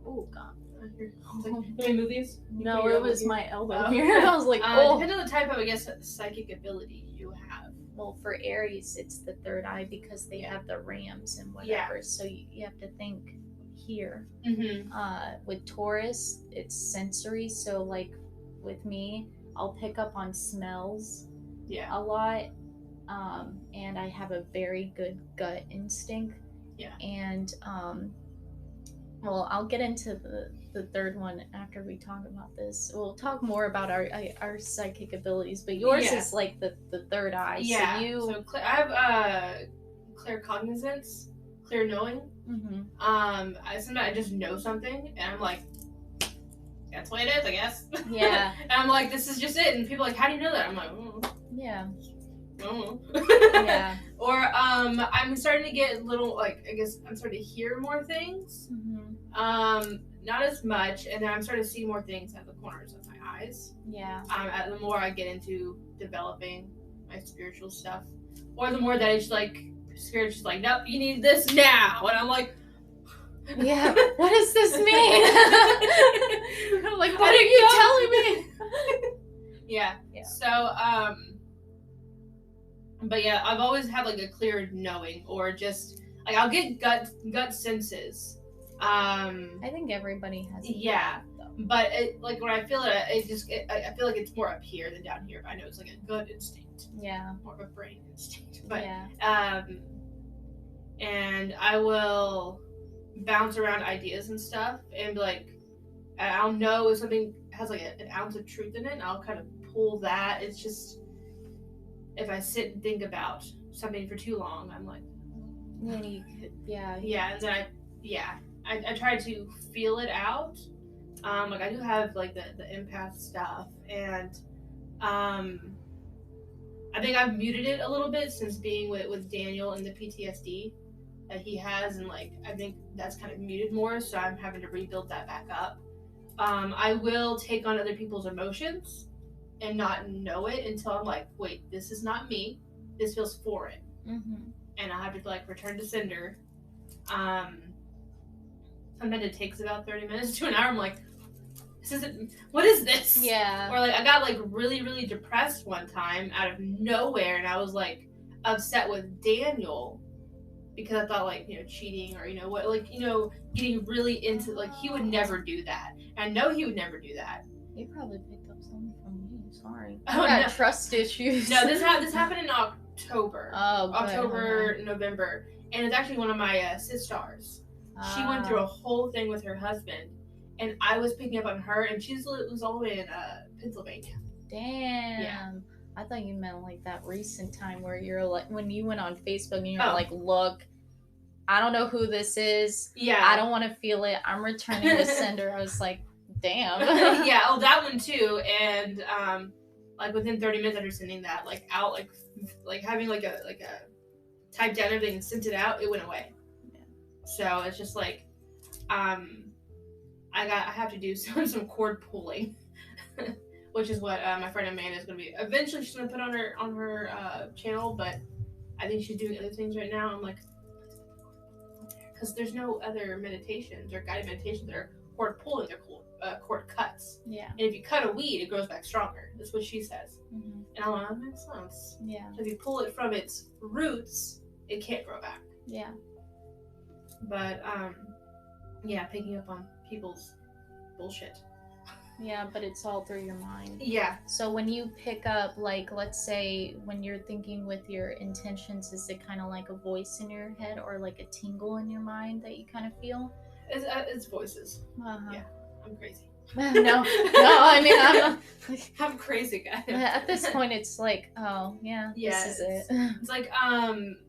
oh god. Can we move these? No, it was my elbow here. I was like, oh. Depends on the type of, I guess, psychic ability you have. Well, for Aries, it's the third eye because they have the rams and whatever. Yeah. So you have to think here. With Taurus, it's sensory. So like with me, I'll pick up on smells a lot. And I have a very good gut instinct. Yeah. And well, I'll get into the third one after we talk about this. We'll talk more about our psychic abilities, but yours is like the third eye. Yeah. So I have claircognizance, clear knowing. Sometimes I just know something, and I'm like, that's what it is, I guess. Yeah. And I'm like, this is just it. And people are like, how do you know that? I'm like, yeah. Yeah. Or I'm starting to get little, like, I guess I'm starting to hear more things. Not as much, and then I'm starting to see more things at the corners of my eyes. Yeah. The more I get into developing my spiritual stuff, or the more that it's like spirit's just like, nope, you need this now, and I'm like, yeah, what does this mean? I'm like, what are you telling me? Yeah. So but yeah, I've always had like a clear knowing, or just like I'll get gut senses. I think everybody has. Yeah, but like when I feel it, I feel like it's more up here than down here. But I know it's like a gut instinct. Yeah, more of a brain instinct. But and I will bounce around ideas and stuff, and like I'll know if something has like an ounce of truth in it, and I'll kind of pull that. It's just if I sit and think about something for too long, I'm like, and then and then yeah, I try to feel it out. Like I do have like the empath stuff, and um, I think I've muted it a little bit since being with Daniel and the PTSD that he has, and like I think that's kind of muted more, so I'm having to rebuild that back up. I will take on other people's emotions and not know it until I'm like, wait, this is not me. This feels foreign, and I have to like return to sender. Um, Sometimes it takes about 30 minutes to an hour. I'm like, this isn't. What is this? Yeah. Or like I got like really really depressed one time out of nowhere, and I was like upset with Daniel because I thought like cheating or what like getting really into like he would never do that. I know he would never do that. You probably picked up something from me. Sorry. Oh, I got trust issues. No, this happened in October. Oh, good. October, November, and it's actually one of my sisters. She went through a whole thing with her husband, and I was picking up on her, and she was all the way in Pennsylvania. Damn. Yeah. I thought you meant like that recent time where you're like when you went on Facebook and you were like, look, I don't know who this is. Yeah. I don't want to feel it. I'm returning the sender. I was like, damn. Yeah. Oh, that one too. And like within 30 minutes after sending that, like out, like having like a typed down everything and sent it out, it went away. Yeah. So it's just like, I have to do some cord pulling, which is what my friend Amanda is going to be. Eventually, she's going to put on her channel, but I think she's doing other things right now. I'm like, because there's no other meditations or guided meditations that are cord pulling, they're cord cuts. Yeah. And if you cut a weed, it grows back stronger. That's what she says. Mm-hmm. And I'm like, that makes sense. Yeah. So if you pull it from its roots, it can't grow back. Yeah. But yeah, picking up on people's bullshit. Yeah, but it's all through your mind. Yeah. So when you pick up, like, let's say when you're thinking with your intentions, is it kind of like a voice in your head or like a tingle in your mind that you kind of feel? It's voices. Uh-huh. Yeah, I'm crazy. No, I mean, I'm crazy, guy. At this point, it's like, oh, yeah, this is it. It's like,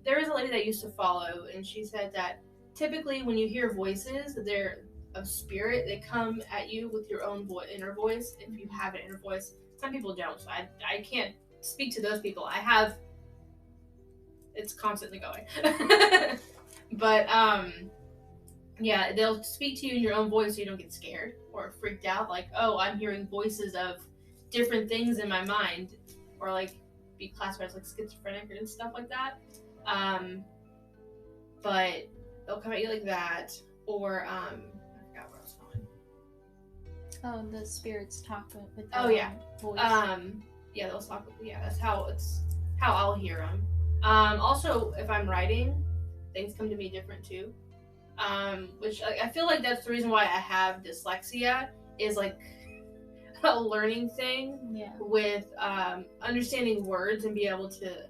there was a lady that I used to follow, and she said that typically when you hear voices, they're of spirit, they come at you with your own inner voice, if you have an inner voice. Some people don't, so I can't speak to those people. It's constantly going. But yeah, they'll speak to you in your own voice so you don't get scared or freaked out, like, oh, I'm hearing voices of different things in my mind, or like be classified as like schizophrenic and stuff like that. But they'll come at you like that, or I forgot where I was going. Oh, the spirits talk with their voice. Yeah, they'll talk. Yeah, that's how I'll hear them. Also, if I'm writing, things come to me different too. Which I feel like that's the reason why I have dyslexia, is like a learning thing. Yeah. With understanding words and be able to,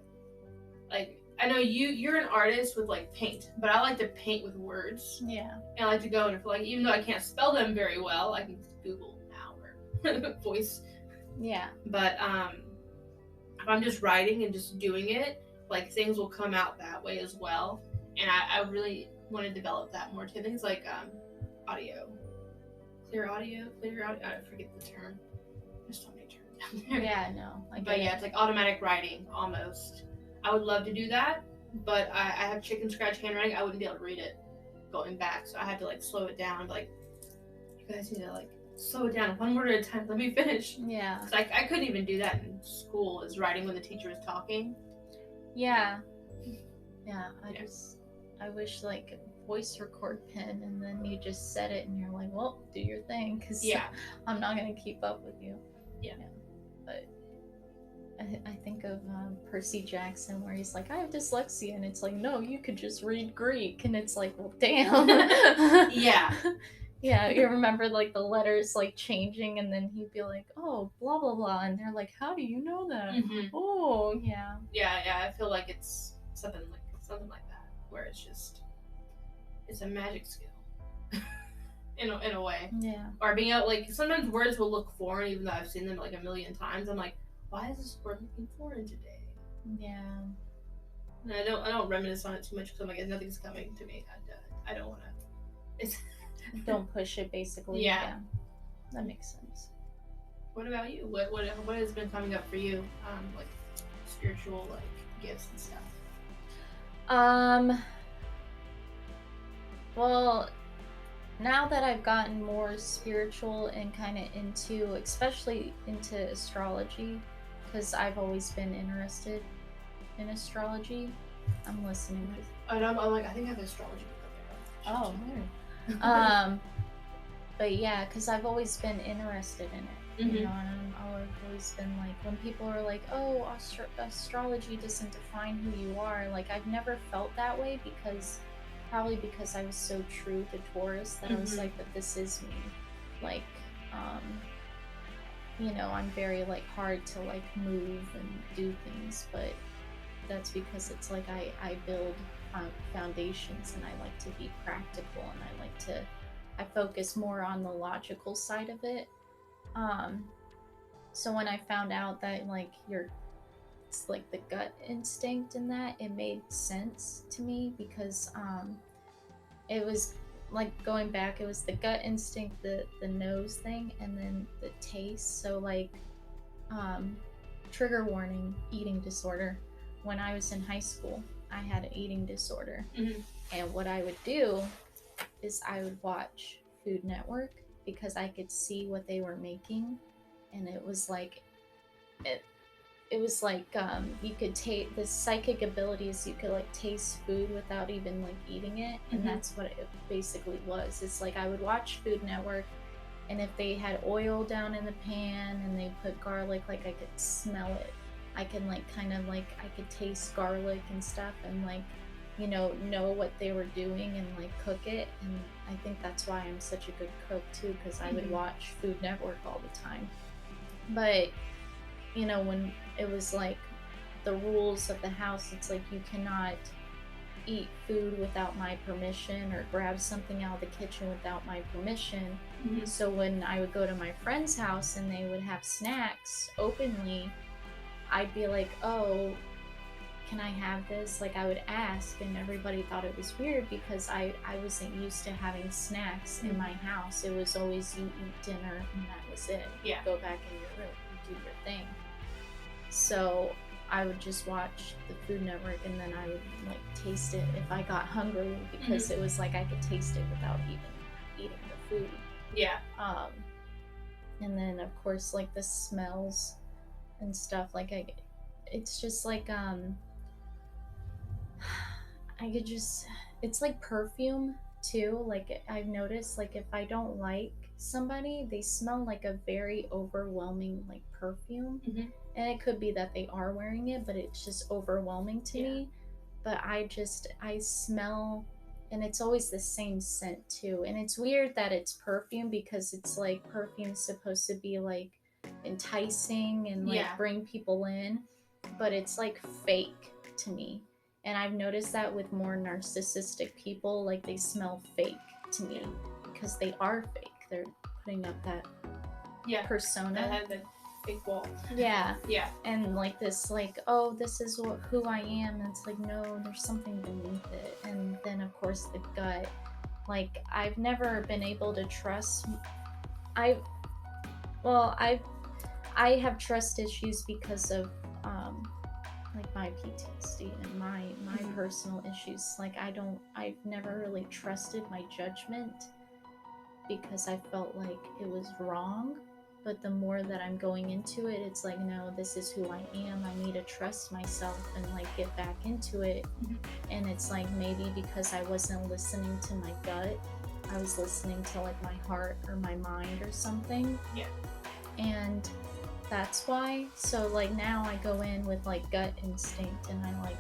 like, I know you're an artist with like paint, but I like to paint with words. Yeah. And I like to go and like, even though I can't spell them very well, I can Google now or voice. Yeah. But if I'm just writing and just doing it, like things will come out that way as well. And I really want to develop that more too. Things like clear audio. I forget the term. There's so many terms down there. Yeah, no. But yeah, it's like automatic writing almost. I would love to do that, but I have chicken scratch handwriting. I wouldn't be able to read it going back, so I had to like slow it down. Like, you guys need to like slow it down one word at a time. Let me finish. Yeah. Cause I couldn't even do that in school. Is writing when the teacher was talking. Yeah. Yeah. I wish like voice record pen, and then you just set it, and you're like, well, do your thing, because I'm not gonna keep up with you. Yeah. But I think of Percy Jackson, where he's like, I have dyslexia, and it's like, no, you could just read Greek, and it's like, well, damn. Yeah. Yeah, you remember like the letters like changing, and then he'd be like, oh, blah blah blah, and they're like, how do you know that? Mm-hmm. Oh, yeah. Yeah, I feel like it's something like that, where it's a magic skill. in a way. Yeah. Or being out, like, sometimes words will look foreign, even though I've seen them like a million times. I'm like, why is this word looking foreign today? Yeah. And I don't reminisce on it too much because I'm like, nothing's coming to me. I don't want to don't push it, basically. Yeah. That makes sense. What about you? What has been coming up for you? Like spiritual like gifts and stuff. Well, now that I've gotten more spiritual and kind of into, especially into astrology, because I've always been interested in astrology. I'm listening. I'm like, I think I have an astrology book up there. Oh, but yeah, because I've always been interested in it, you know, and I've always been like, when people are like, oh, astrology doesn't define who you are, like, I've never felt that way, probably because I was so true to Taurus that I was like, but this is me. Like, you know, I'm very like hard to like move and do things, but that's because it's like I build foundations and I like to be practical and I focus more on the logical side of it. So when I found out that like it's like the gut instinct in that, it made sense to me because it was like going back, it was the gut instinct, the nose thing, and then the taste. So like trigger warning, eating disorder. When I was in high school, I had an eating disorder. And what I would do is I would watch Food Network because I could see what they were making, and it was like you could taste the psychic abilities. You could like taste food without even like eating it, and that's what it basically was. It's like I would watch Food Network, and if they had oil down in the pan and they put garlic, like I could smell it. I can like kind of like I could taste garlic and stuff, and like, you know what they were doing and like cook it. And I think that's why I'm such a good cook too, because I would watch Food Network all the time. But you know, when it was like the rules of the house, it's like you cannot eat food without my permission or grab something out of the kitchen without my permission. So when I would go to my friend's house and they would have snacks openly, I'd be like, oh, can I have this? Like I would ask, and everybody thought it was weird because I wasn't used to having snacks in my house. It was always you eat dinner and that was it. Yeah. You go back in your room and do your thing. So I would just watch the Food Network, and then I would like taste it if I got hungry, because it was like I could taste it without even eating the food. Yeah. And then of course like the smells and stuff, like it's just like I could just, it's like perfume too. Like I've noticed, like if I don't like somebody, they smell like a very overwhelming like perfume. And it could be that they are wearing it, but it's just overwhelming to me. But I smell, and it's always the same scent too. And it's weird that it's perfume, because it's like perfume's supposed to be like enticing and like bring people in, but it's like fake to me. And I've noticed that with more narcissistic people, like they smell fake to me because they are fake. They're putting up that persona. That had the fake wall. Yeah. And like this, like, oh, this is who I am. And it's like, no, there's something beneath it. And then of course the gut. Like I've never been able to trust. I have trust issues because of like my PTSD and my personal issues. Like I've never really trusted my judgment because I felt like it was wrong. But the more that I'm going into it, it's like, no, this is who I am. I need to trust myself and like get back into it. And it's like maybe because I wasn't listening to my gut, I was listening to like my heart or my mind or something. And that's why. So like now I go in with like gut instinct, and I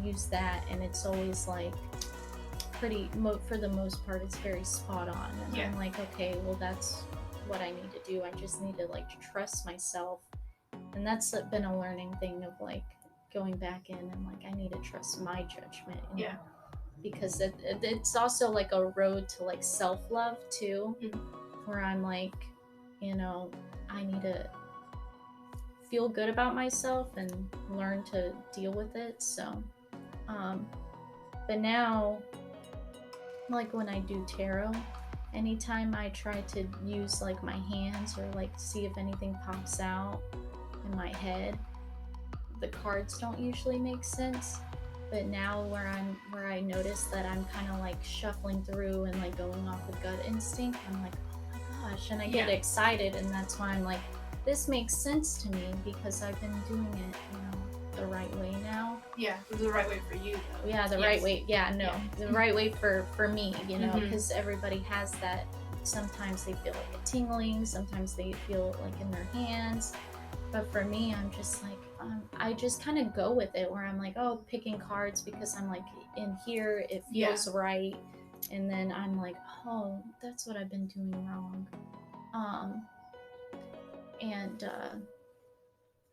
use that, and it's always like for the most part it's very spot on. And I'm like, okay, well that's what I need to do. I just need to like trust myself. And that's been a learning thing of like going back in and like I need to trust my judgment, you know? Because it's also like a road to like self-love too, where I'm like, you know, I need to feel good about myself and learn to deal with it. So but now like when I do tarot, anytime I try to use like my hands or like see if anything pops out in my head, the cards don't usually make sense. But now where I notice that I'm kind of like shuffling through and like going off the gut instinct, I'm like, oh my gosh, and I get excited, and that's why I'm like, this makes sense to me because I've been doing it, the right way now. Yeah, the right way for you, though. Yeah, the right way. Yeah, no, the right way for me, because everybody has that. Sometimes they feel like a tingling, sometimes they feel like in their hands. But for me, I'm just like, I just kind of go with it where I'm like, oh, picking cards because I'm like, in here, it feels right. And then I'm like, oh, that's what I've been doing wrong. And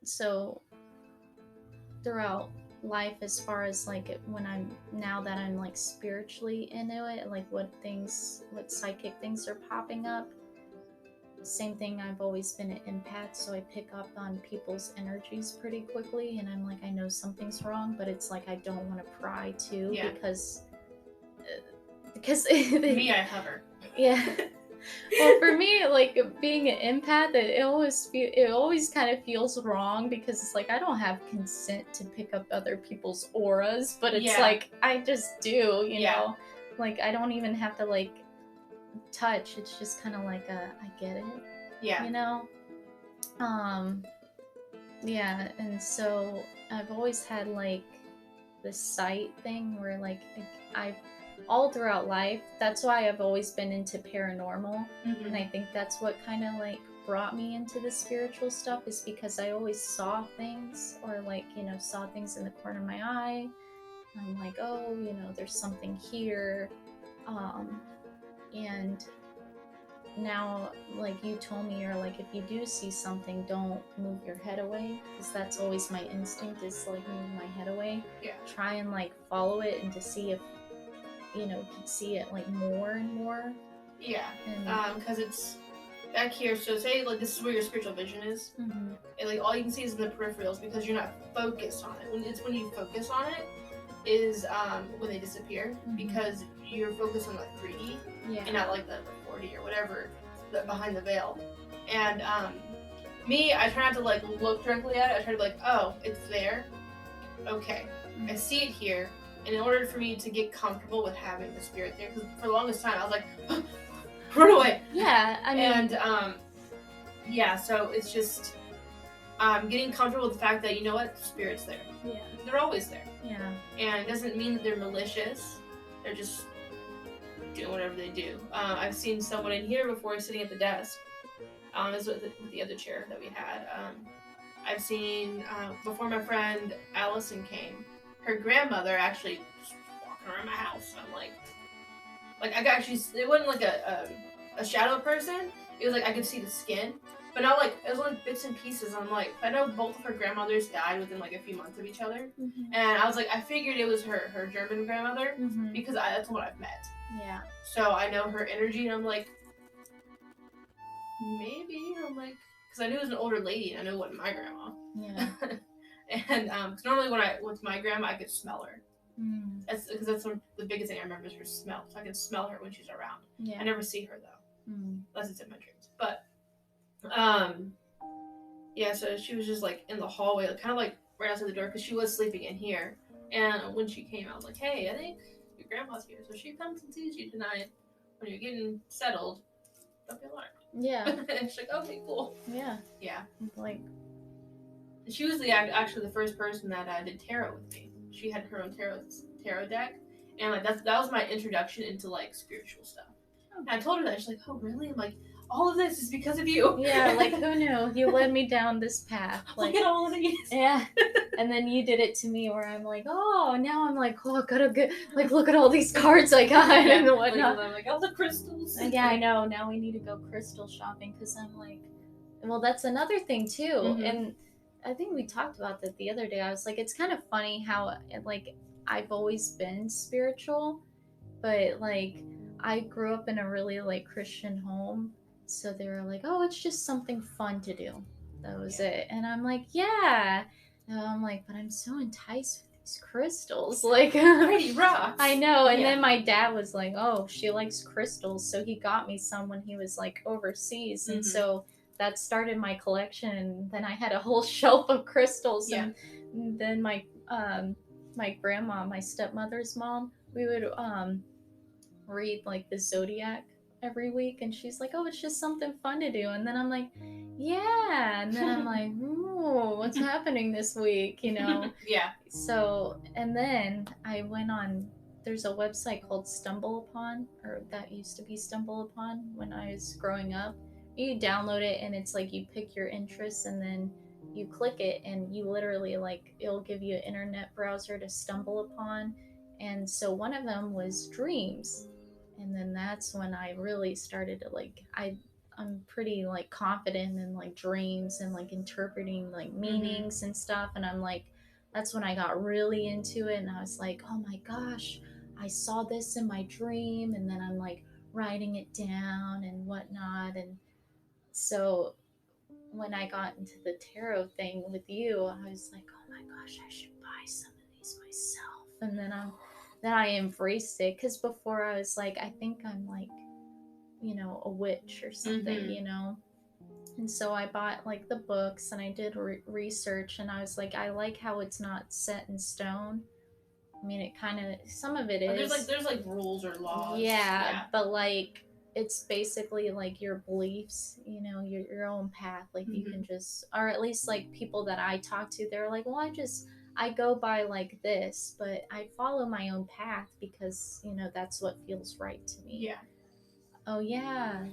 so throughout life, as far as like now that I'm like spiritually into it, like what psychic things are popping up. Same thing, I've always been an empath, so I pick up on people's energies pretty quickly, and I'm like, I know something's wrong, but it's like I don't want to pry too, because me, I hover. Yeah. Well, for me, like being an empath, it always kind of feels wrong because it's like I don't have consent to pick up other people's auras, but it's like I just do, you know, like I don't even have to like touch. It's just kind of like I get it, you know. Yeah, and so I've always had like this sight thing where like I've all throughout life, that's why I've always been into paranormal, and I think that's what kind of like brought me into the spiritual stuff, is because I always saw things, or like, saw things in the corner of my eye. I'm like, oh, there's something here. And now, like you told me, you're like, if you do see something, don't move your head away, because that's always my instinct, is like move my head away. Try and like follow it and to see if you can see it like more and more. Because it's back here, so say like this is where your spiritual vision is, and like all you can see is in the peripherals because you're not focused on it. When you focus on it is when they disappear, because you're focused on like 3D and not like the 4D or whatever behind the veil. And me, I try not to like look directly at it. I try to be like, oh, it's there, okay, I see it here. And in order for me to get comfortable with having the spirit there, because for the longest time I was like, run away. Yeah, I mean, and so it's just getting comfortable with the fact that, you know what, spirit's there. Yeah, they're always there. Yeah, and it doesn't mean that they're malicious. They're just doing whatever they do. I've seen someone in here before sitting at the desk. This was with the other chair that we had. I've seen before my friend Allison came. Her grandmother actually was walking around my house. I'm like I got actually, it wasn't like a shadow person. It was like I could see the skin, but now like it was like bits and pieces. I'm like, I know both of her grandmothers died within like a few months of each other, and I was like, I figured it was her German grandmother because that's what I've met. Yeah. So I know her energy, and I'm like, maybe. I'm like, because I knew it was an older lady, and I knew it wasn't my grandma. Yeah. And because normally when I with my grandma, I could smell her. That's because that's the biggest thing I remember is her smell. So I can smell her when she's around. Yeah. I never see her though, unless it's in my dreams. But so she was just like in the hallway, kind of like right outside the door, because she was sleeping in here. And when she came, I was like, "Hey, I think your grandma's here." So she comes and sees you tonight when you're getting settled. Don't be alarmed. Yeah. And she's like, "Okay, cool." Yeah. Yeah. Like. She was actually the first person that did tarot with me. She had her own tarot deck, and like that was my introduction into like spiritual stuff. And I told her that. She's like, "Oh, really?" I'm like, "All of this is because of you." Yeah, like who knew? You led me down this path. Like, look at all of these. Yeah, and then you did it to me, where I'm like, oh, now I'm like, oh, I gotta get, like, look at all these cards I got and whatnot. I'm like, all the crystals. Yeah, I know. Now we need to go crystal shopping, because I'm like, well, that's another thing too, and I think we talked about that the other day. I was like, it's kind of funny how like I've always been spiritual, but like I grew up in a really like Christian home, so they were like, oh, it's just something fun to do. That was it. And I'm like, yeah. And I'm like, but I'm so enticed with these likes crystals. Like, pretty rocks. I know. And then my dad was like, oh, she likes crystals. So he got me some when he was like overseas. And so that started my collection. And then I had a whole shelf of crystals. And then my grandma, my stepmother's mom, we would read like the zodiac every week, and she's like, oh, it's just something fun to do. And then I'm like, yeah. And then I'm like, ooh, what's happening this week, So, and then I went on, there's a website called Stumble Upon, or that used to be Stumble Upon when I was growing up. You download it, and it's like you pick your interests, and then you click it, and you literally, like, it'll give you an internet browser to stumble upon. And so one of them was dreams. And then that's when I really started to, like, I'm pretty like confident in like dreams and like interpreting like meanings and stuff. And I'm like, that's when I got really into it. And I was like, oh my gosh, I saw this in my dream. And then I'm like writing it down and whatnot. And so when I got into the tarot thing with you, I was like, oh my gosh, I should buy some of these myself. And then I embraced it, because before I was like, I think I'm like, a witch or something, And so I bought like the books, and I did research, and I was like, I like how it's not set in stone. I mean, it kind of, some of it is. There's like rules or laws. Yeah, but like, it's basically like your beliefs, your own path. Like you can just, or at least like people that I talk to, they're like, well, I go by like this, but I follow my own path because, that's what feels right to me. Yeah. Oh, yeah.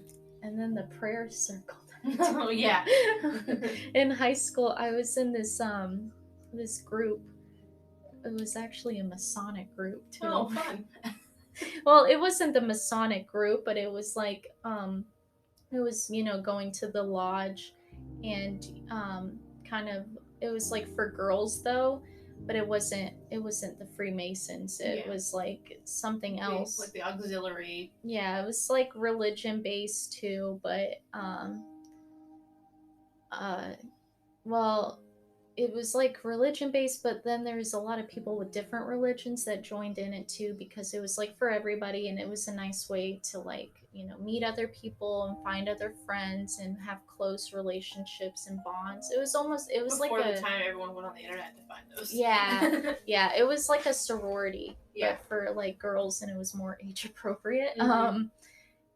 And then the prayer circle. Oh, yeah. In high school, I was in this group. It was actually a Masonic group, too. Oh, fun. Well, it wasn't the Masonic group, but it was like, it was, going to the lodge, and kind of, it was like for girls though, but it wasn't the Freemasons. It was like something else. Like the auxiliary. Yeah, it was like religion based too, but well, it was like religion based, but then there's a lot of people with different religions that joined in it too, because it was like for everybody, and it was a nice way to like, meet other people and find other friends and have close relationships and bonds. It was Before like the time everyone went on the internet to find those. Yeah. Yeah, it was like a sorority, but for like girls, and it was more age appropriate.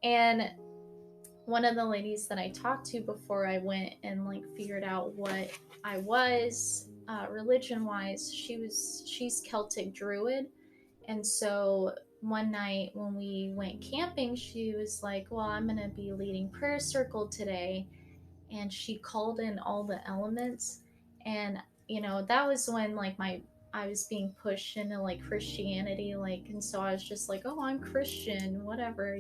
And one of the ladies that I talked to before I went and like figured out what I was religion wise, she's Celtic Druid. And so one night when we went camping, she was like, well, I'm gonna be leading prayer circle today. And she called in all the elements. And that was when like I was being pushed into like Christianity, like, and so I was just like, oh, I'm Christian, whatever.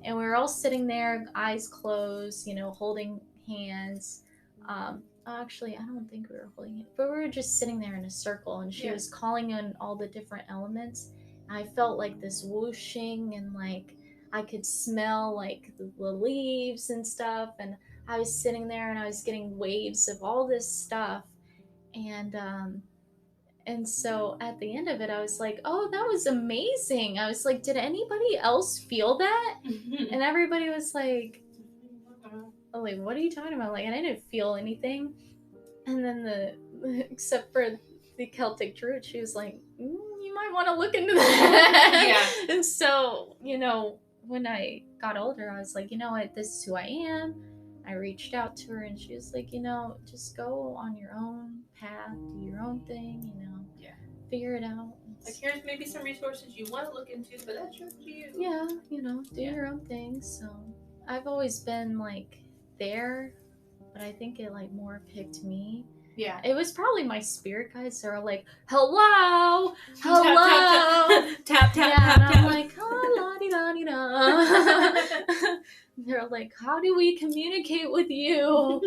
And we were all sitting there, eyes closed, holding hands. Actually, I don't think we were holding hands, but we were just sitting there in a circle, and she was calling in all the different elements. And I felt like this whooshing, and like I could smell like the leaves and stuff. And I was sitting there, and I was getting waves of all this stuff. And so at the end of it, I was like, oh, that was amazing. I was like, did anybody else feel that? And everybody was like, oh, like, what are you talking about? Like, I didn't feel anything. And then except for the Celtic Druid, she was like, you might want to look into that. And so, when I got older, I was like, you know what, this is who I am. I reached out to her, and she was like, just go on your own path, do your own thing, figure it out. Like, here's maybe some resources you want to look into, but that's up to you. Yeah, do your own thing. So I've always been like there, but I think it like more picked me. Yeah. It was probably my spirit guides that are like, hello. Tap, tap, yeah, tap, and I'm like, oh, la-di-da-di-da. They're like, how do we communicate with you?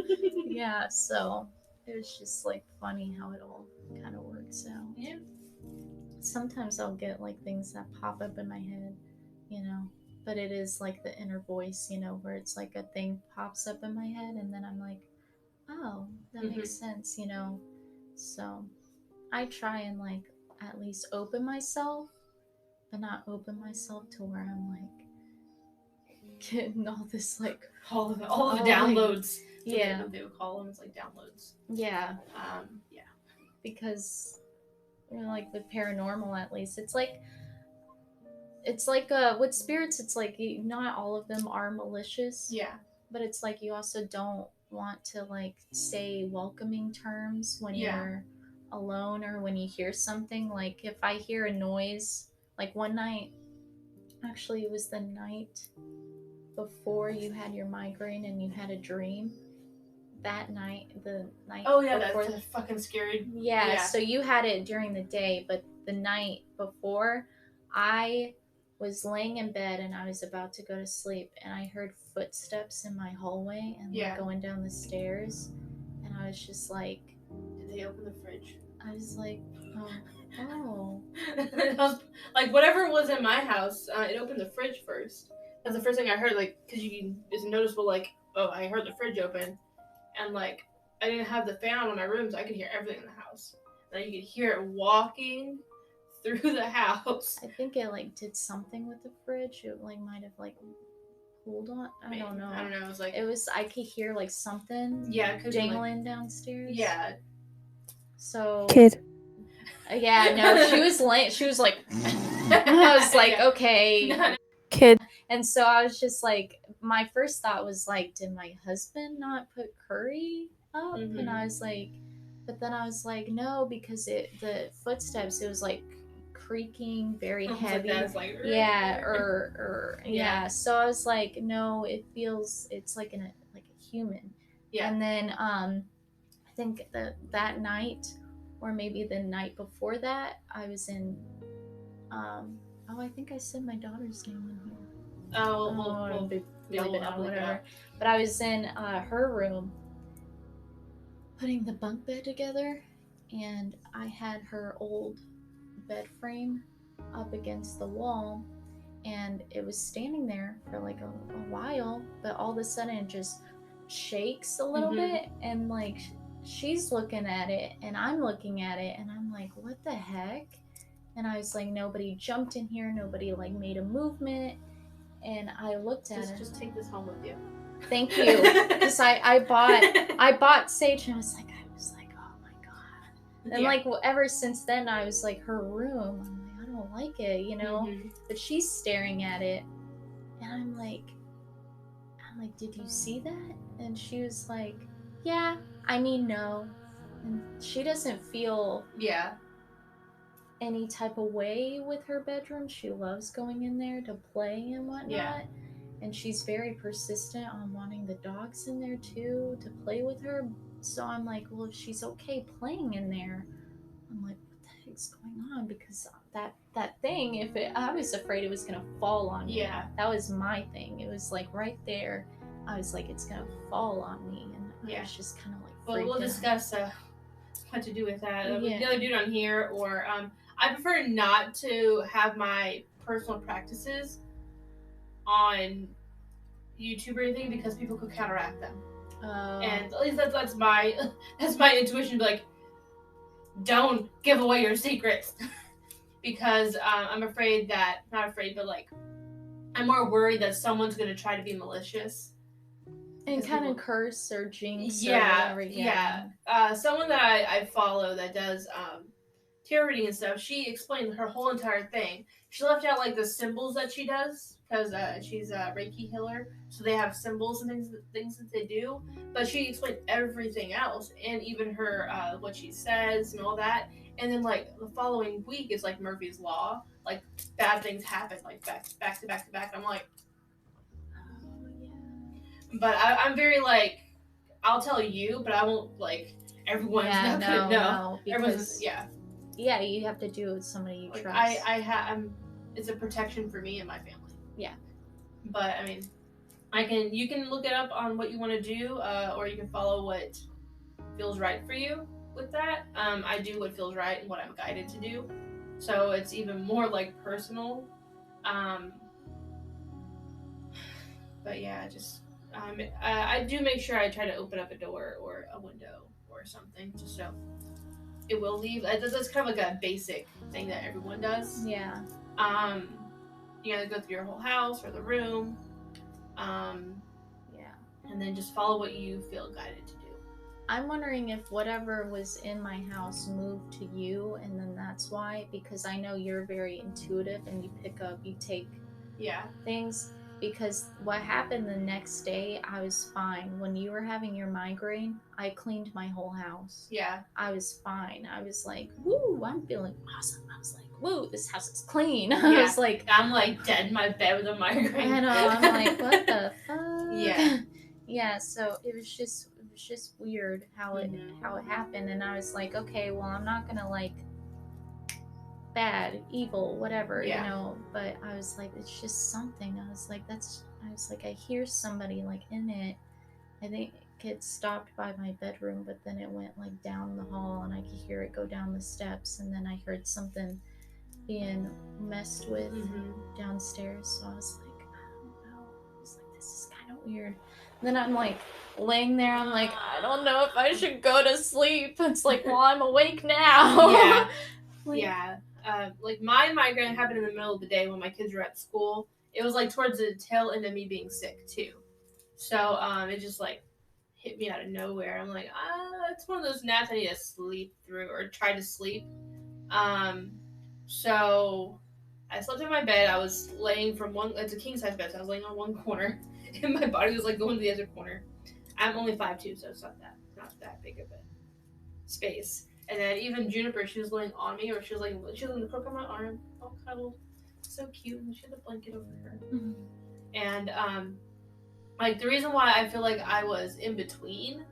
Yeah, so it was just like funny how it all kind of works out. Yeah. Sometimes I'll get like things that pop up in my head, but it is like the inner voice, where it's like a thing pops up in my head, and then I'm like, oh, that makes sense, So I try and like at least open myself, but not open myself to where I'm like getting all this like all the downloads. Yeah, they would call them. It's like downloads. Yeah. Yeah. Because like with paranormal, at least it's like with spirits, it's like not all of them are malicious. Yeah. But it's like you also don't want to like say welcoming terms when you're alone or when you hear something. Like if I hear a noise, like one night, actually it was the night before you had your migraine and you had a dream. That night, the night before, that's fucking scary. Yeah, so you had it during the day, but the night before, I was laying in bed and I was about to go to sleep, and I heard footsteps in my hallway and like going down the stairs, and I was just like, did they open the fridge? I was like, oh. Like whatever was in my house, it opened the fridge first. That's the first thing I heard, like, because it's noticeable, like, oh, I heard the fridge open, and like I didn't have the fan on in my room, so I could hear everything in the house. And you could hear it walking through the house. I think it like did something with the fridge. It like might have like pulled on. I don't know. It was I could hear like something dangling downstairs. Yeah. So kid. Yeah, no, she was late. She was like, I was like, okay. Kid. And so I was just like, my first thought was like, did my husband not put curry up? Mm-hmm. And I was like, but then I was like, no, because the footsteps, it was like creaking, very heavy. Like, yeah. So I was like, no, it's like like a human. Yeah. And then I think that night, or maybe the night before that, I was in I think I said my daughter's name in here. We'll whatever. But I was in her room putting the bunk bed together, and I had her old bed frame up against the wall, and it was standing there for like a while, but all of a sudden it just shakes a little bit, and like she's looking at it and I'm looking at it, and I'm like, what the heck? And I was like, nobody jumped in here, nobody like made a movement. And I looked at it. Just take this home with you. Thank you. Because I bought sage, and I was like, oh my god. And like ever since then, I was like, her room, I'm like, I don't like it, you know. But she's staring at it, and I'm like, did you see that? And she was like, yeah. I mean, no. And she doesn't feel any type of way with her bedroom. She loves going in there to play and whatnot. Yeah. And she's very persistent on wanting the dogs in there too, to play with her. So I'm like, well, if she's okay playing in there, I'm like, what the heck's going on? Because that thing, I was afraid it was gonna fall on me. Yeah. That was my thing. It was like right there. I was like, it's gonna fall on me, and I was just kind of like. Well, we'll discuss what to do with that. With the other dude on here, or I prefer not to have my personal practices on YouTube or anything, because people could counteract them. And at least that's my intuition. Like, don't give away your secrets, because I'm afraid that, not afraid, but like I'm more worried that someone's gonna try to be malicious and kind of curse or jinx or whatever. Someone that I follow that does tarot reading and stuff, she explained her whole entire thing. She left out like the symbols that she does, because she's a Reiki healer, so they have symbols and things that they do. But she explained everything else, and even her what she says and all that. And then like the following week is like Murphy's Law, like bad things happen like back to back to back. I'm like, but I'm very like, I'll tell you, but I won't like everyone's not gonna know. Everyone's yeah, you have to do it with somebody you like, trust. It's a protection for me and my family. Yeah. But I mean, you can look it up on what you want to do, or you can follow what feels right for you with that. I do what feels right and what I'm guided to do, so it's even more like personal. But yeah, just I do make sure I try to open up a door or a window or something, just so it will leave. That's kind of like a basic thing that everyone does. Yeah. You gotta go through your whole house or the room. Yeah. And then just follow what you feel guided to do. I'm wondering if whatever was in my house moved to you, and then that's why, because I know you're very intuitive and you take things. Because what happened the next day, I was fine. When you were having your migraine, I cleaned my whole house. Yeah. I was fine. I was like, woo, I'm feeling awesome. I was like, woo, this house is clean. Yeah. I was like, I'm like dead in my bed with a migraine. I know. I'm like, what the fuck? Yeah. Yeah. So it was just weird how it happened, and I was like, okay, well, I'm not gonna like bad, evil, whatever, you know. But I was like, it's just something. I was like, I hear somebody like in it. I think it stopped by my bedroom, but then it went like down the hall, and I could hear it go down the steps, and then I heard something being messed with downstairs. So I was like, I don't know. I was like, this is kind of weird. And then I'm like laying there. I'm like, I don't know if I should go to sleep. It's like, well, I'm awake now. Yeah. Like, yeah. Like my migraine happened in the middle of the day when my kids were at school. It was like towards the tail end of me being sick too. So it just like hit me out of nowhere. I'm like, it's one of those naps I need to sleep through or try to sleep. So I slept in my bed. I was laying from it's a king size bed, so I was laying on one corner, and my body was like going to the other corner. I'm only 5'2", so it's not that big of a space. And then even Juniper, she was laying on me, or she was in the crook of my arm, all cuddled, so cute, and she had a blanket over her. Mm-hmm. And like the reason why I feel like I was in between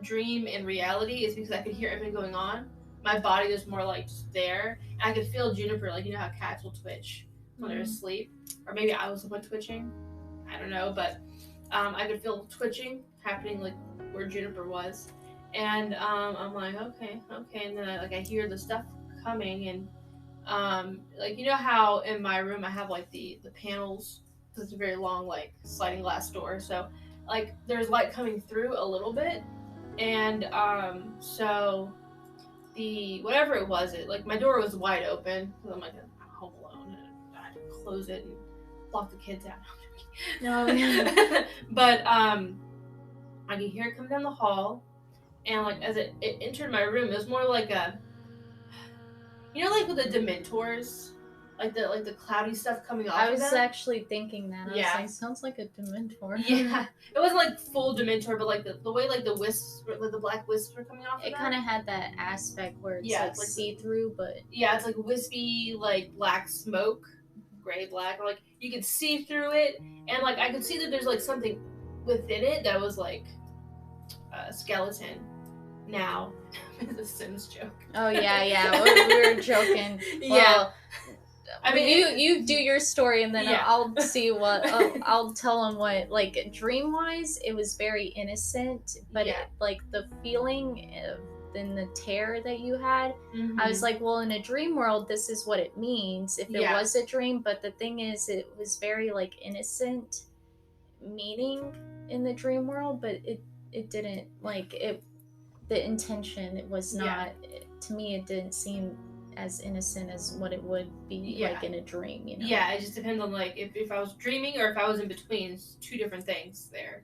dream and reality is because I could hear everything going on. My body was more like just there, and I could feel Juniper, like you know how cats will twitch when they're asleep, or maybe I was the one twitching. I don't know, but I could feel twitching happening like where Juniper was. And I'm like, okay, and then I hear the stuff coming, and like you know how in my room I have like the panels, because it's a very long like sliding glass door, so like there's light coming through a little bit, and so the whatever it was, like my door was wide open because I'm like I'm home alone, and I had to close it and lock the kids out. No, yeah. But I could hear it come down the hall. And like as it entered my room, it was more like a, you know, like with the Dementors, like the cloudy stuff coming off. I was of them? actually thinking that. I was like, sounds like a Dementor. Yeah, it wasn't like full Dementor, but like the way like the wisps, like the black wisps were coming off. It kind of had that aspect where it's like see through, but it's like wispy, like black smoke, gray black, or like you could see through it, and like I could see that there's like something within it that was like a skeleton. Now, it's a Sims joke. Oh yeah, we were joking. Well, I mean, you do your story, and then I'll see what I'll tell him what. Like dream wise, it was very innocent, but it, like the feeling in the terror that you had, I was like, well, in a dream world, this is what it means if it was a dream. But the thing is, it was very like innocent meaning in the dream world, but it didn't like it. The intention, it was not, to me, it didn't seem as innocent as what it would be like in a dream, you know? Yeah, it just depends on like if I was dreaming or if I was in between. It's two different things there.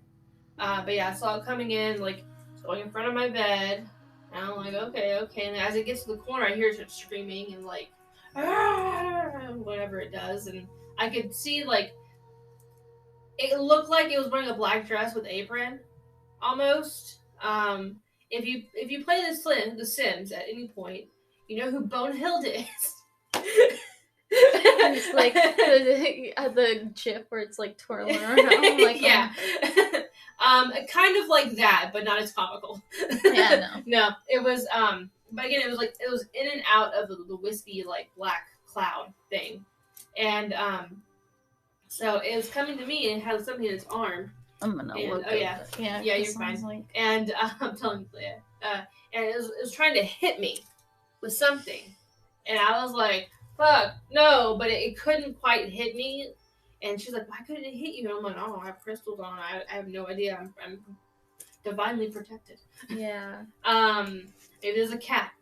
But yeah, I saw it coming in, like going in front of my bed, and I'm like, okay. And as it gets to the corner, I hear it screaming and like, whatever it does, and I could see like it looked like it was wearing a black dress with apron, almost. If you play The Sims at any point, you know who Bonehild is. It's like the GIF where it's like twirling around. Like, kind of like that, but not as comical. Yeah, no, it was. But again, it was in and out of the wispy like black cloud thing, and so it was coming to me and had something in its arm. I'm gonna look. Yeah, you're fine. Like... And I'm telling you, and it was trying to hit me with something, and I was like, "Fuck, no!" But it couldn't quite hit me. And she's like, "Why couldn't it hit you?" And I'm like, "Oh, I have crystals on. I have no idea. I'm divinely protected." Yeah. Maybe there's a cat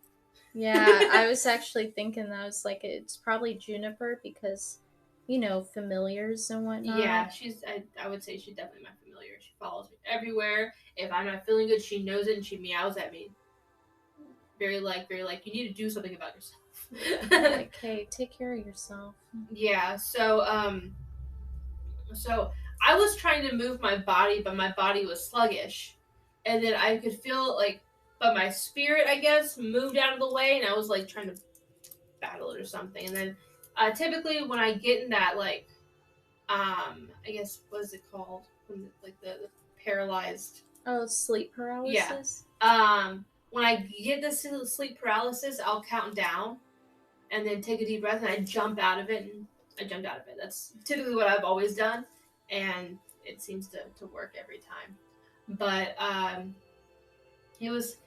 Yeah, I was actually thinking that. I was like, it's probably Juniper because, familiars and whatnot. Yeah, I would say she's definitely my familiar. She follows me everywhere. If I'm not feeling good, she knows it and she meows at me. Very like, you need to do something about yourself. Like, hey, take care of yourself. Yeah, so I was trying to move my body, but my body was sluggish. And then I could feel but my spirit, I guess, moved out of the way, and I was like trying to battle it or something. And then typically when I get in that I guess what is it called? When the paralyzed. Oh, sleep paralysis. Yeah. When I get this sleep paralysis, I'll count down, and then take a deep breath, and I jump out of it. And I jumped out of it. That's typically what I've always done, and it seems to work every time. But it was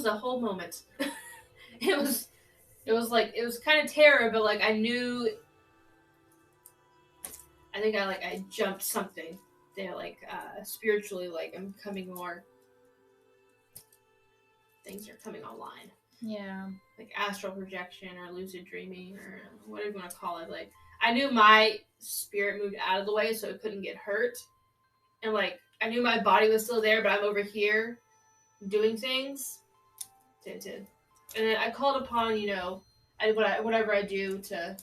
a whole moment. it was it was kind of terror, but like I knew. I think I jumped something there, spiritually, like I'm coming more. Things are coming online. Yeah. Like astral projection or lucid dreaming or whatever you want to call it. Like I knew my spirit moved out of the way so it couldn't get hurt. And like I knew my body was still there, but I'm over here doing things. And then I called upon, whatever I do to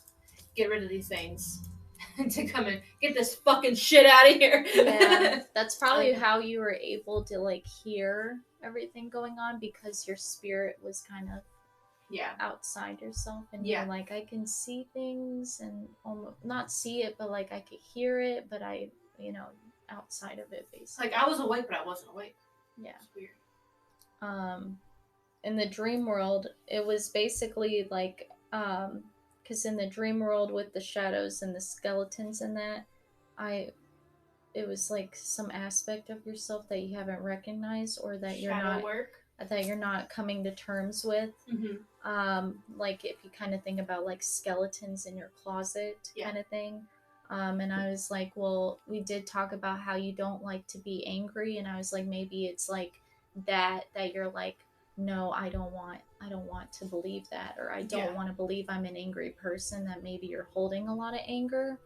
get rid of these things. To come and get this fucking shit out of here. Yeah, that's probably how you were able to like hear everything going on because your spirit was kind of outside yourself, and you're like, I can see things and almost not see it, but like I could hear it, but I, outside of it basically. Like I was awake, but I wasn't awake. Yeah, it's weird. In the dream world, it was basically like because in the dream world with the shadows and the skeletons and that, it was like some aspect of yourself that you haven't recognized or that you're not coming to terms with. Mm-hmm. Like if you kind of think about like skeletons in your closet kind of thing. And I was like, well, we did talk about how you don't like to be angry, and I was like, maybe it's like that you're like, no, I don't want to believe that, or I don't want to believe I'm an angry person, that maybe you're holding a lot of anger,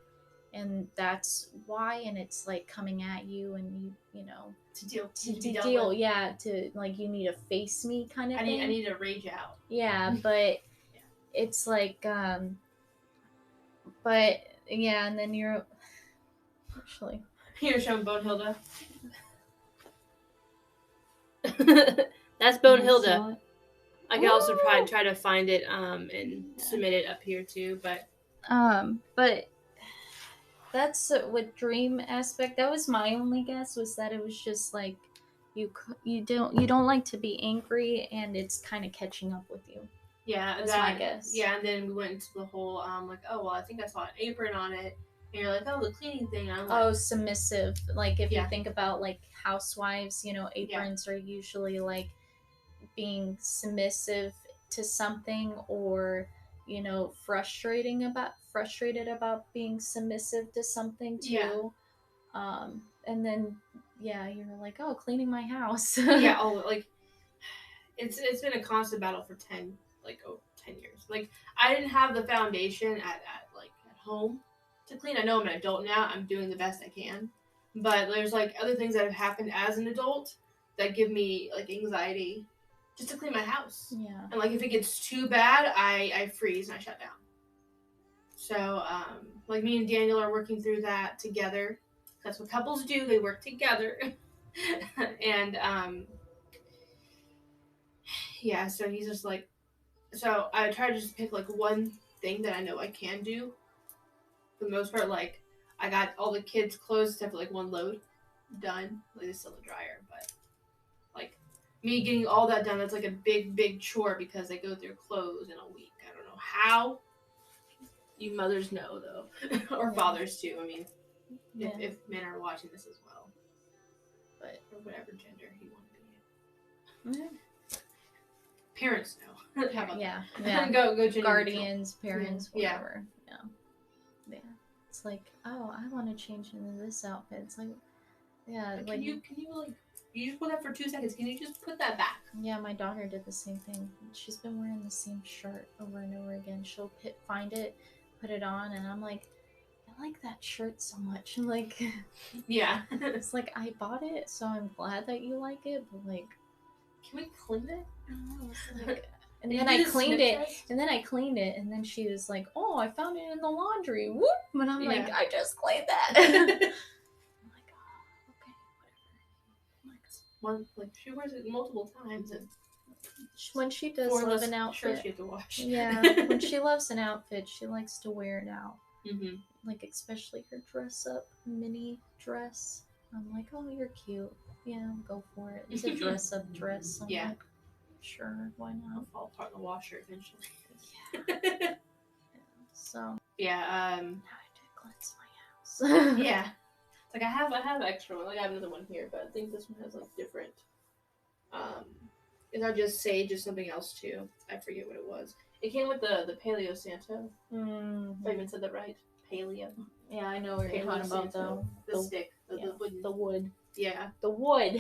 and that's why, and it's like coming at you, and you know to deal to like you need to face me kind of thing. I need to rage out. Yeah, but it's like but yeah, and then you're actually here showing Bonehilda. That's Bonehilda. I can also try to find it and submit it up here too, but that's with dream aspect. That was my only guess, was that it was just like you don't like to be angry, and it's kind of catching up with you. Yeah, that's my guess. Yeah, and then we went into the whole like, oh well, I think I saw an apron on it, and you're like, oh, the cleaning thing. I'm like, oh, submissive. Like if you think about like housewives, aprons are usually like being submissive to something, or frustrated about being submissive to something too. And then you're like, oh, cleaning my house. like it's been a constant battle for 10 years. Like I didn't have the foundation at home to clean. I know I'm an adult now, I'm doing the best I can, but there's like other things that have happened as an adult that give me like anxiety just to clean my house. Yeah. And like if it gets too bad, I freeze and I shut down. So like me and Daniel are working through that together. That's what couples do, they work together. And so he's just like, so I try to just pick like one thing that I know I can do. For the most part, like I got all the kids' clothes except for like one load done. Like it's still a dryer, but like me getting all that done, that's like a big chore because they go through clothes in a week. I don't know how. You mothers know though, or fathers too. I mean, if men are watching this as well, but or whatever gender you want to be. Parents know. How about that? Go guardians, parents, whatever. Yeah. It's like, oh, I want to change into this outfit. It's like, like, can you like You just put that for 2 seconds. Can you just put that back? Yeah, my daughter did the same thing. She's been wearing the same shirt over and over again. She'll find it, put it on, and I'm like, I like that shirt so much. I'm like, yeah. It's like, I bought it, so I'm glad that you like it, but like, can we clean it? I don't know. It's like, and then I cleaned it, and then she was like, oh, I found it in the laundry. Whoop! And I'm like, I just cleaned that. I'm like, oh, okay, whatever. Like she wears it multiple times, and when she does love an outfit, she has to wash. Yeah, when she loves an outfit, she likes to wear it out. Mm-hmm. Like especially her dress up mini dress. I'm like, oh, you're cute. Yeah, go for it. It's a dress up dress. I'm like, sure, why not? It'll fall apart in the washer eventually. Yeah. So. Yeah. Now I did cleanse my house. Yeah. Like I have extra one. Like I have another one here, but I think this one has like different. Is that just sage or something else too? I forget what it was. It came with the Paleo Santo. Mm-hmm. If I even said that right. Paleo. Yeah, I know what you're talking about though. The stick. The wood. Yeah. The wood.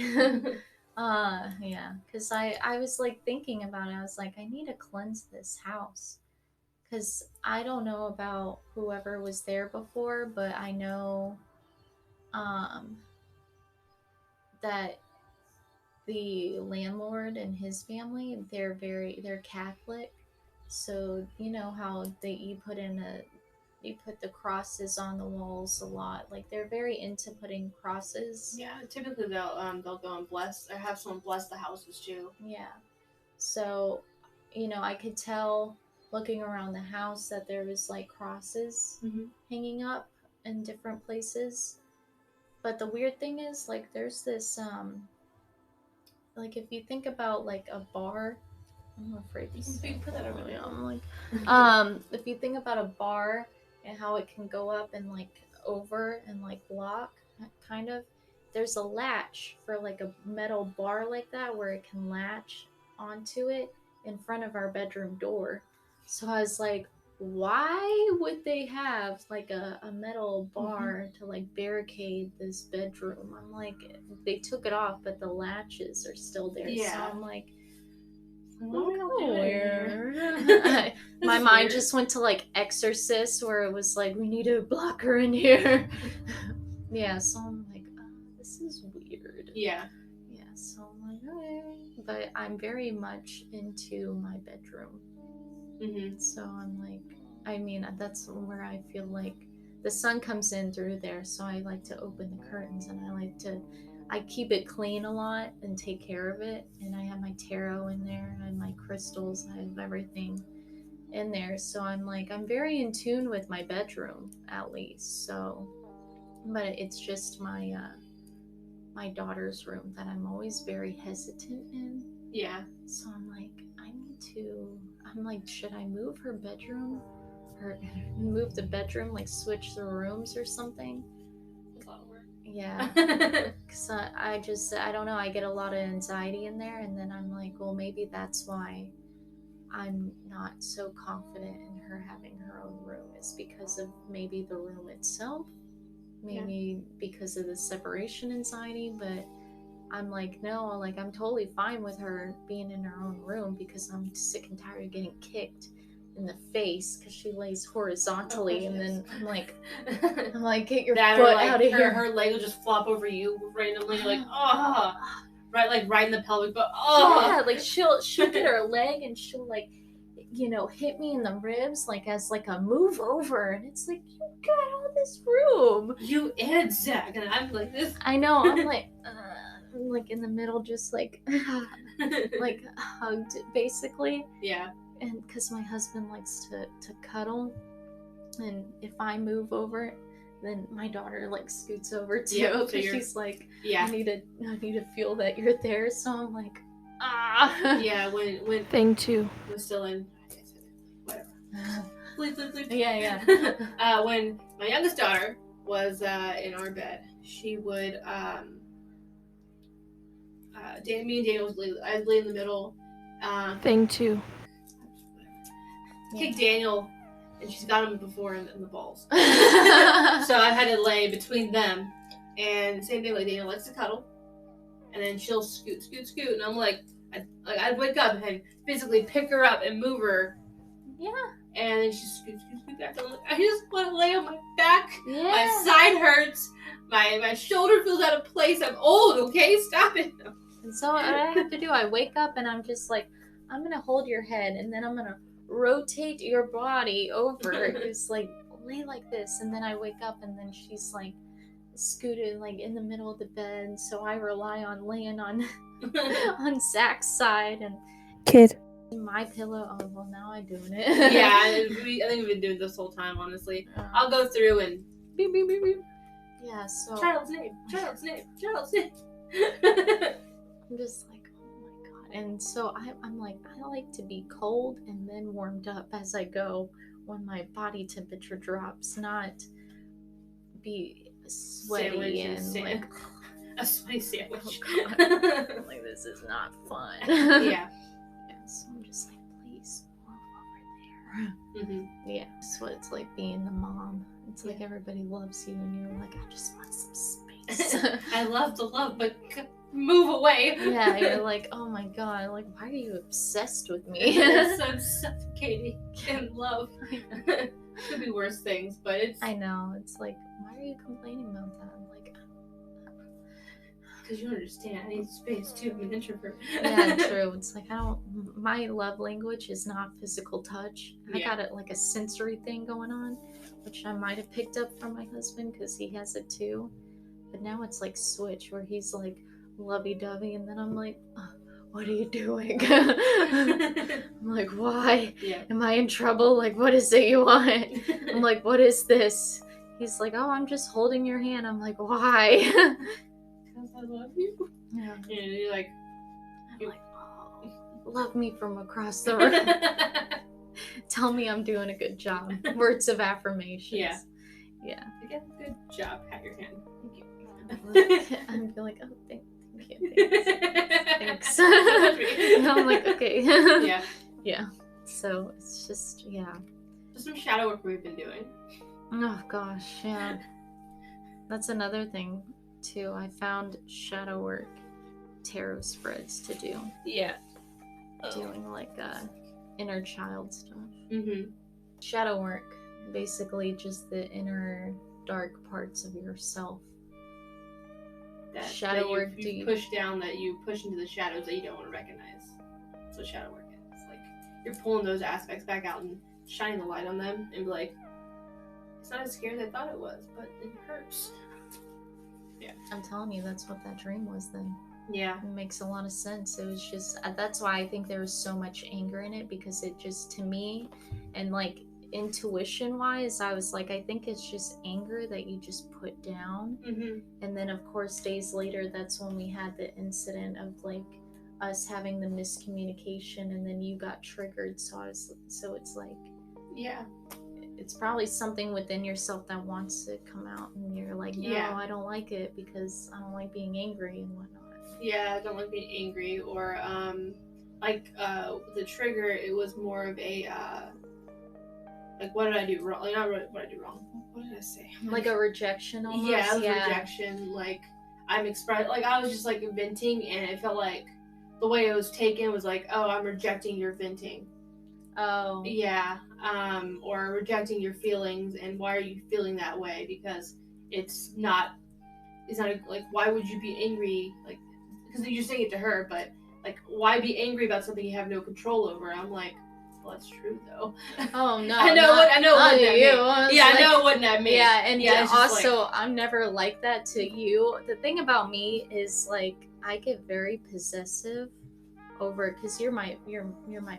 Yeah. Because I was like thinking about it. I was like, I need to cleanse this house. Because I don't know about whoever was there before, but I know that the landlord and his family, they're Catholic. So you know how you put the crosses on the walls a lot. Like they're very into putting crosses. Yeah, typically they'll go and bless or have someone bless the houses too. Yeah. So, I could tell looking around the house that there was like crosses hanging up in different places. But the weird thing is, like, there's this like if you think about like a bar, I'm afraid to say. Put that over there. I'm like, if you think about a bar and how it can go up and like over and like block, kind of, there's a latch for like a metal bar like that where it can latch onto it in front of our bedroom door. So I was like, why would they have like a metal bar to like barricade this bedroom? I'm like, they took it off, but the latches are still there. Yeah. So I'm like, weird. My mind just went to like Exorcist, where it was like, we need a blocker in here. Yeah, so I'm like, this is weird. Yeah. Yeah, so I'm like, okay. But I'm very much into my bedroom. So I'm like, I mean, that's where I feel like the sun comes in through there, so I like to open the curtains, and I keep it clean a lot and take care of it, and I have my tarot in there, I have my crystals, I have everything in there, so I'm like, I'm very in tune with my bedroom, at least, so, but it's just my daughter's room that I'm always very hesitant in. Yeah. So I'm like, should I move her bedroom? Or move the bedroom, like switch the rooms or something? That's a lot of work. Yeah. Because I don't know, I get a lot of anxiety in there, and then I'm like, well, maybe that's why I'm not so confident in her having her own room, is because of maybe the room itself, maybe because of the separation anxiety, but I'm like, no, like I'm totally fine with her being in her own room, because I'm sick and tired of getting kicked in the face because she lays horizontally, and then I'm like, get your foot out of here. Her leg will just flop over you randomly, like, oh, right, like right in the pelvic, but oh, yeah, like she'll get her leg and she'll like, hit me in the ribs, like as like a move over, and it's like, you got all this room, you and Zach, and I'm like this. I know, I'm like. Like in the middle, just like like hugged basically. Yeah. And because my husband likes to cuddle, and if I move over, then my daughter like scoots over too, because she's like, I need to feel that you're there. So I'm like, yeah. When thing 2 was still in, whatever. Please. Yeah. When my youngest daughter was in our bed, she would me and Daniel I'd lay in the middle. Thing 2. Kick Daniel, and she's got him before in the balls. So I had to lay between them, and same thing, like Daniel likes to cuddle, and then she'll scoot, and I'm like, I'd wake up and physically pick her up and move her. Yeah. And then she scoots back. I'm like, I just want to lay on my back. Yeah. My side hurts. My shoulder feels out of place. I'm old, okay? Stop it. And so what I have to do, I wake up and I'm just like, I'm going to hold your head and then I'm going to rotate your body over. Just like lay like this. And then I wake up and then she's like scooted like in the middle of the bed. So I rely on laying on on Zach's side and kid. My pillow. Oh, well, now I'm doing it. Yeah, I think we've been doing this whole time, honestly. I'll go through and beep, beep, beep, beep. Yeah, so... Child's name. I'm just like, oh my god. And so I'm like, I like to be cold and then warmed up as I go when my body temperature drops, not be sweaty and like... A sweaty sandwich. Oh god. Like, this is not fun. Yeah. So I'm just like, please move over there. Mm-hmm. Yeah, it's what it's like being the mom. It's like everybody loves you, and you're like, I just want some space. I love the love, but move away. Yeah, you're like, oh my god, like, why are you obsessed with me? I'm suffocating in love. Could be worse things, but it's. I know. It's like, why are you complaining about that? I'm like, because you don't understand. I need space too. I'm an introvert. Yeah, true. It's like my love language is not physical touch. I got like a sensory thing going on, which I might have picked up from my husband because he has it too. But now it's like switch where he's like lovey-dovey, and then I'm like, oh, what are you doing? I'm like, why? Yeah. Am I in trouble? Like, what is it you want? I'm like, what is this? He's like, oh, I'm just holding your hand. I'm like, why? I love you. Yeah. And you're like, oh, love me from across the room. Tell me I'm doing a good job. Words of affirmation. Yeah. Yeah. Again, good job. Pat your hand. Thank you. I'm like, oh, thank you. Thanks. And I'm like, okay. Yeah. Yeah. So it's just, yeah. Just some shadow work we've been doing. Oh gosh, yeah. That's another thing too. I found shadow work tarot spreads to do. Yeah. Doing like inner child stuff. Mm-hmm. Shadow work, basically just the inner dark parts of yourself. Shadow work, you push down, that you push into the shadows that you don't want to recognize. That's what shadow work is. It's like you're pulling those aspects back out and shining the light on them and be like, it's not as scary as I thought it was, but it hurts. Yeah. I'm telling you, that's what that dream was then. Yeah. It makes a lot of sense. It was just, that's why I think there was so much anger in it, because it just, to me, and like intuition wise, I was like, I think it's just anger that you just put down. Mm-hmm. And then of course days later, that's when we had the incident of like us having the miscommunication, and then you got triggered. So it's like, yeah, it's probably something within yourself that wants to come out, and you're like, no, I don't like it because I don't like being angry and whatnot. Yeah, I don't like being angry, or the trigger, it was more of a like, what did I do wrong? Like, not what did I do wrong. What did I say? Like a rejection almost? Yeah, it was rejection. Like, I was just like venting, and it felt like the way it was taken was like, oh, I'm rejecting your venting. Oh. Yeah. Or rejecting your feelings, and why are you feeling that way? Because it's not like, why would you be angry? Like, because you're saying it to her, but like, why be angry about something you have no control over? I'm like, well, that's true though. Oh no. I know what you. Yeah, I know what that means. Yeah, and also like, I'm never like that to you. The thing about me is like, I get very possessive over, because you're my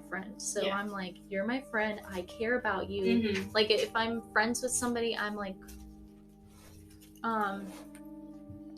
friend, so I'm like, you're my friend, I care about you. Mm-hmm. Like, if I'm friends with somebody, I'm like,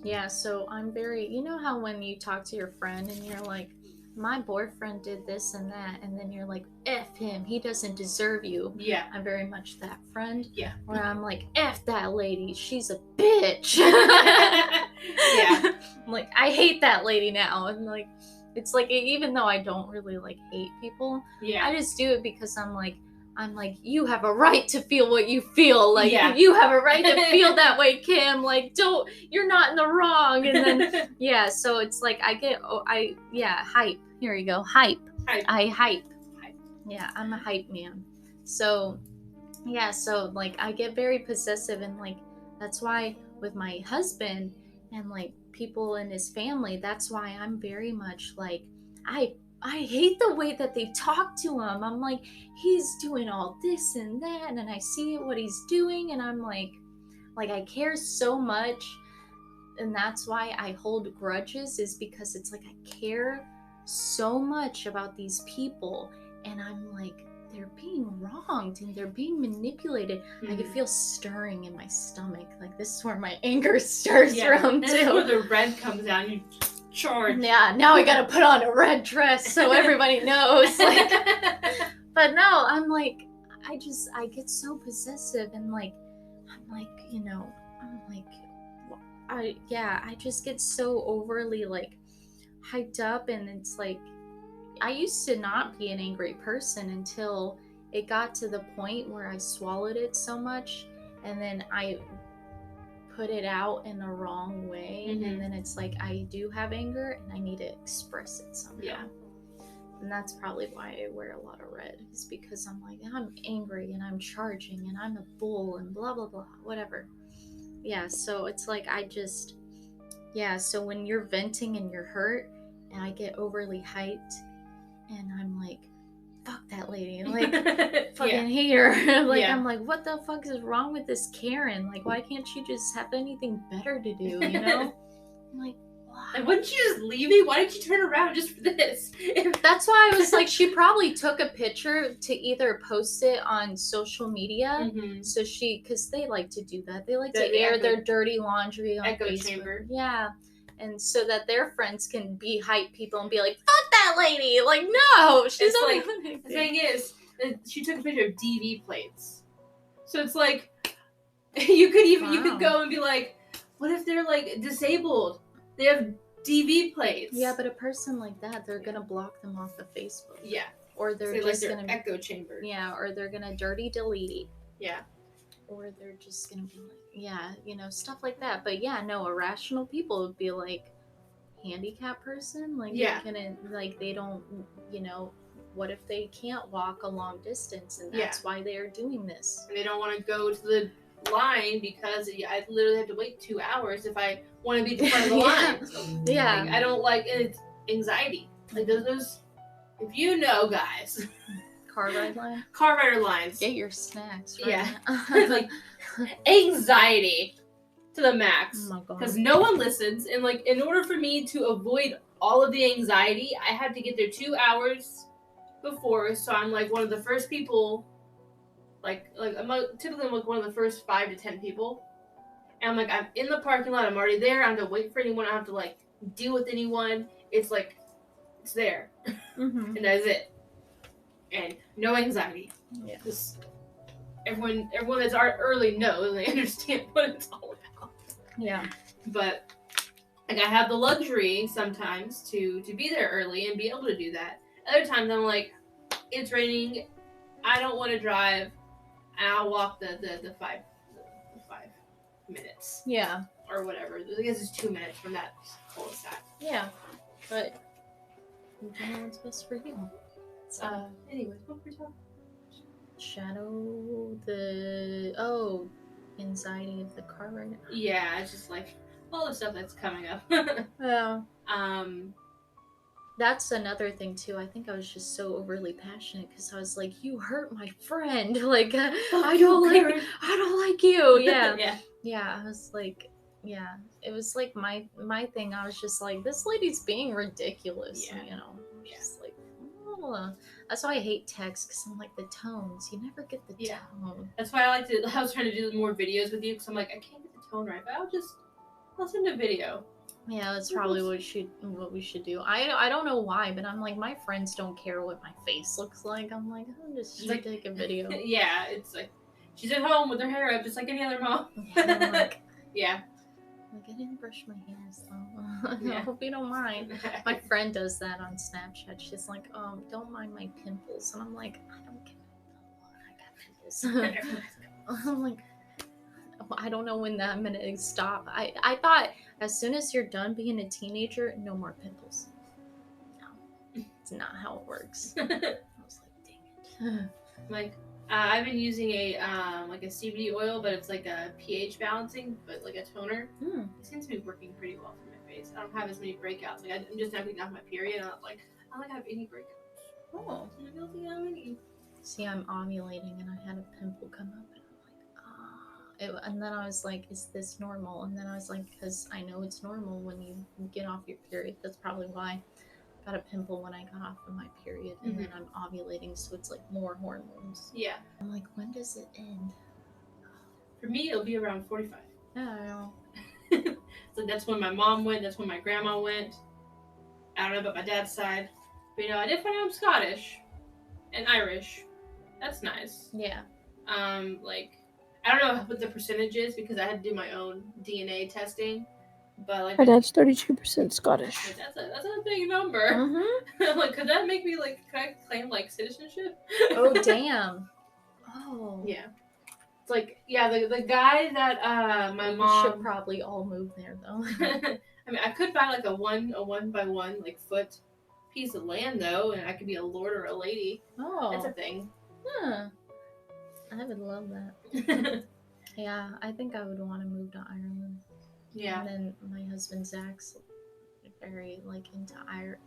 yeah, so I'm very, you know how when you talk to your friend and you're like, my boyfriend did this and that, and then you're like, F him, he doesn't deserve you. Yeah. I'm very much that friend. Yeah. Where I'm like, F that lady, she's a bitch. Yeah. I'm like, I hate that lady now. And like, it's like, even though I don't really like hate people, I just do it because I'm like, I'm like, you have a right to feel what you feel. Like, Yeah. you have a right to feel that way, Kim. Like, you're not in the wrong. And then, yeah, so it's like, hype. Here you go. Hype. I hype. Yeah, I'm a hype man. So, yeah, so, like, I get very possessive, and, like, that's why with my husband and, like, people in his family, that's why I'm very much, like, I hate the way that they talk to him. I'm like, he's doing all this and that, and I see what he's doing, and I'm like, I care so much, and that's why I hold grudges, is because it's like I care so much about these people, and I'm like, they're being wronged and they're being manipulated. I can feel stirring in my stomach. Like, this is where my anger stirs from, this too. is where the red comes out. You charge. Yeah, now I gotta put on a red dress so everybody knows. Like, but no, I'm like, I get so possessive, and like, I'm like, I just get so overly, like, hyped up, and it's like, I used to not be an angry person until it got to the point where I swallowed it so much, and then I put it out in the wrong way, and then it's like, I do have anger and I need to express it somehow. Yeah. And that's probably why I wear a lot of red, is because I'm like, I'm angry and I'm charging and I'm a bull and blah blah blah, whatever. Yeah, so it's like, so when you're venting and you're hurt and I get overly hyped and I'm like, fuck that lady, like, fucking hate her. Like, I'm like, what the fuck is wrong with this Karen? Like, why can't she just have anything better to do, you know? I'm like, wow. And wouldn't you just leave me? Why didn't you turn around just for this? That's why I was like, she probably took a picture to either post it on social media, so because they like to do that. They like to air their dirty laundry on echo Facebook. chamber. Yeah. And so that their friends can be hype people and be like, fuck that lady! Like, no! She's like, the thing is, she took a picture of DV plates. So it's like, you could go and be like, what if they're, like, disabled? They have DV plates. Yeah, but a person like that, they're gonna block them off of Facebook. Yeah. Or they're just gonna echo chamber. Yeah, or they're gonna dirty delete. Yeah. Or they're just gonna be like, stuff like that. But yeah, no, irrational people would be like, handicapped person, like, you're gonna, like, they don't, what if they can't walk a long distance, and that's why they are doing this, and they don't want to go to the line because I literally have to wait 2 hours if I want to be at the front of the line. So, like, I don't like it's anxiety. Like, those if you know, guys. Car rider lines. Get your snacks. Right. Yeah. It's like anxiety to the max. Oh my God. Because no one listens, and like, in order for me to avoid all of the anxiety, I had to get there 2 hours before. So I'm like one of the first people. Like I'm typically like one of the first 5 to 10 people, and I'm like, I'm in the parking lot. I'm already there. I don't have to wait for anyone. I don't have to like deal with anyone. It's like, it's there, and that's it. And no anxiety. Yeah. Just everyone that's early knows, they understand what it's all about. Yeah. But like, I have the luxury sometimes to be there early and be able to do that. Other times I'm like, it's raining, I don't want to drive, and I'll walk the 5 minutes. Yeah. Or whatever. I guess it's 2 minutes from that cul-de-sac. Yeah. But you know what's best for you. So, anyways, what were we talking? Anxiety of the car right now. Yeah, it's just like all the stuff that's coming up. Yeah. That's another thing too. I think I was just so overly passionate because I was like, "You hurt my friend." Like, I don't like you. Yeah. Yeah. I was like, yeah. It was like my thing. I was just like, this lady's being ridiculous. Yeah. Just like, oh. That's why I hate text, because I'm like, the tones. You never get the tone. That's why I was trying to do more videos with you, because I'm like, I can't get the tone right, but I'll send a video. Yeah, that's probably what we should do. I don't know why, but I'm like, my friends don't care what my face looks like. I'm like, I'm just like, take a video. Yeah, it's like, she's at home with her hair up just like any other mom. Yeah, like, yeah. Like, I didn't brush my hair, so I hope you don't mind. My friend does that on Snapchat. She's like, don't mind my pimples. And I'm like, I don't care. pimples. I'm like, I don't know when I'm gonna stop. I thought as soon as you're done being a teenager, no more pimples. No, it's not how it works. I was like, dang it. Like, I've been using a like a CBD oil, but it's like a pH balancing, but like a toner. It seems to be working pretty well for my face. I don't have as many breakouts. Like, I'm just now getting off my period, and I'm like, I don't have any breakouts. Oh. I don't think I have any. See, I'm ovulating, and I had a pimple come up, and I'm like, and then I was like, is this normal? And then I was like, because I know it's normal when you get off your period. That's probably why I got a pimple when I got off of my period. And then I'm ovulating, so it's like more hormones. Yeah. I'm like, when does it end? For me, it'll be around 45. Yeah, I know. So that's when my mom went. That's when my grandma went. I don't know about my dad's side. But, I did find out I'm Scottish and Irish. That's nice. Yeah. Like, I don't know what the percentage is because I had to do my own DNA testing. But like, my dad's 32% Scottish. That's a big number. Mm-hmm. Like, could that make me like? Could I claim like citizenship? Oh damn. Oh. Yeah. It's like, yeah, the guy that my mom should probably all move there though. I mean, I could buy like a one by one like foot piece of land though, and I could be a lord or a lady. Oh. That's a thing. Huh. I would love that. Yeah, I think I would want to move to Ireland. Yeah. And then my husband Zach's very like into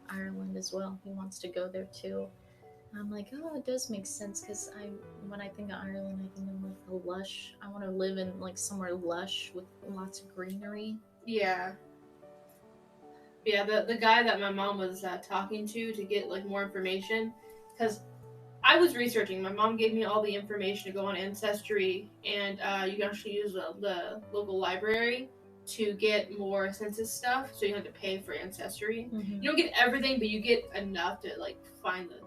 Ireland as well. He wants to go there too. I'm like, oh, it does make sense because when I think of Ireland, I think of like a lush. I want to live in like somewhere lush with lots of greenery. Yeah. Yeah, the guy that my mom was talking to get like more information, because I was researching. My mom gave me all the information to go on Ancestry, and you can actually use the local library to get more census stuff, so you don't have to pay for Ancestry. You don't get everything, but you get enough to like find the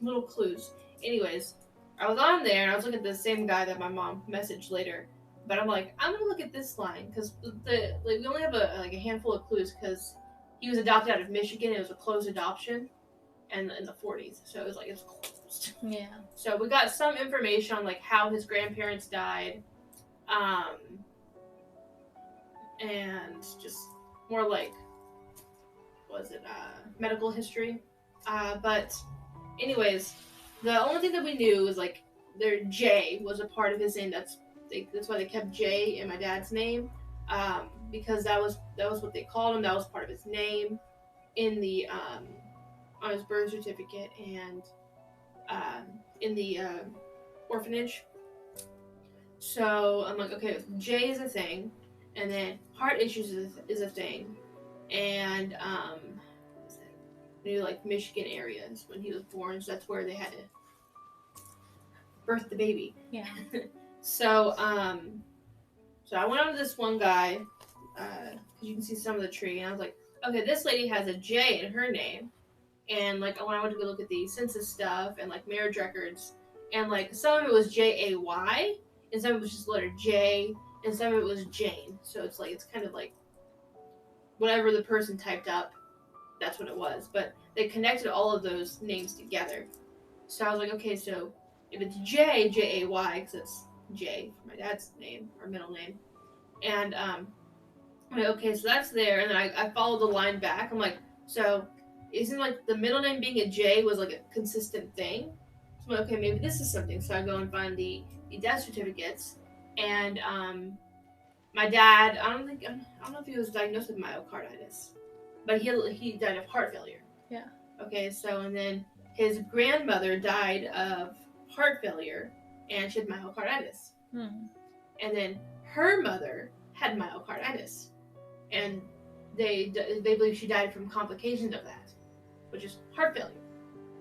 little clues. Anyways, I was on there and I was looking at the same guy that my mom messaged later, but I'm like, I'm gonna look at this line because we only have a handful of clues because he was adopted out of Michigan. It was a closed adoption, and in the 40s, so it was like it's closed. Yeah. So we got some information on like how his grandparents died, and just more like, medical history, but anyways, the only thing that we knew was like their J was a part of his name. That's why they kept J in my dad's name, because that was what they called him. That was part of his name in the on his birth certificate and in the orphanage. So I'm like, okay, J is a thing, and then heart issues is a thing, and new like Michigan areas when he was born, so that's where they had to birth the baby. Yeah. So I went on to this one guy, because you can see some of the tree, and I was like, okay, this lady has a J in her name, and like when I went to go look at the census stuff and like marriage records, and like some of it was Jay, and some of it was just the letter J, and some of it was Jane. So it's like it's kind of like whatever the person typed up, that's what it was. But they connected all of those names together. So I was like, okay, so if it's Jay, because it's J for my dad's name, or middle name. And I'm like, okay, so that's there. And then I followed the line back. I'm like, so it seemed like the middle name being a J was like a consistent thing. So I'm like, okay, maybe this is something. So I go and find the death certificates. And my dad, I don't know if he was diagnosed with myocarditis, but he died of heart failure. Yeah. Okay, so and then his grandmother died of heart failure, and she had myocarditis. And then her mother had myocarditis, and they believe she died from complications of that, which is heart failure.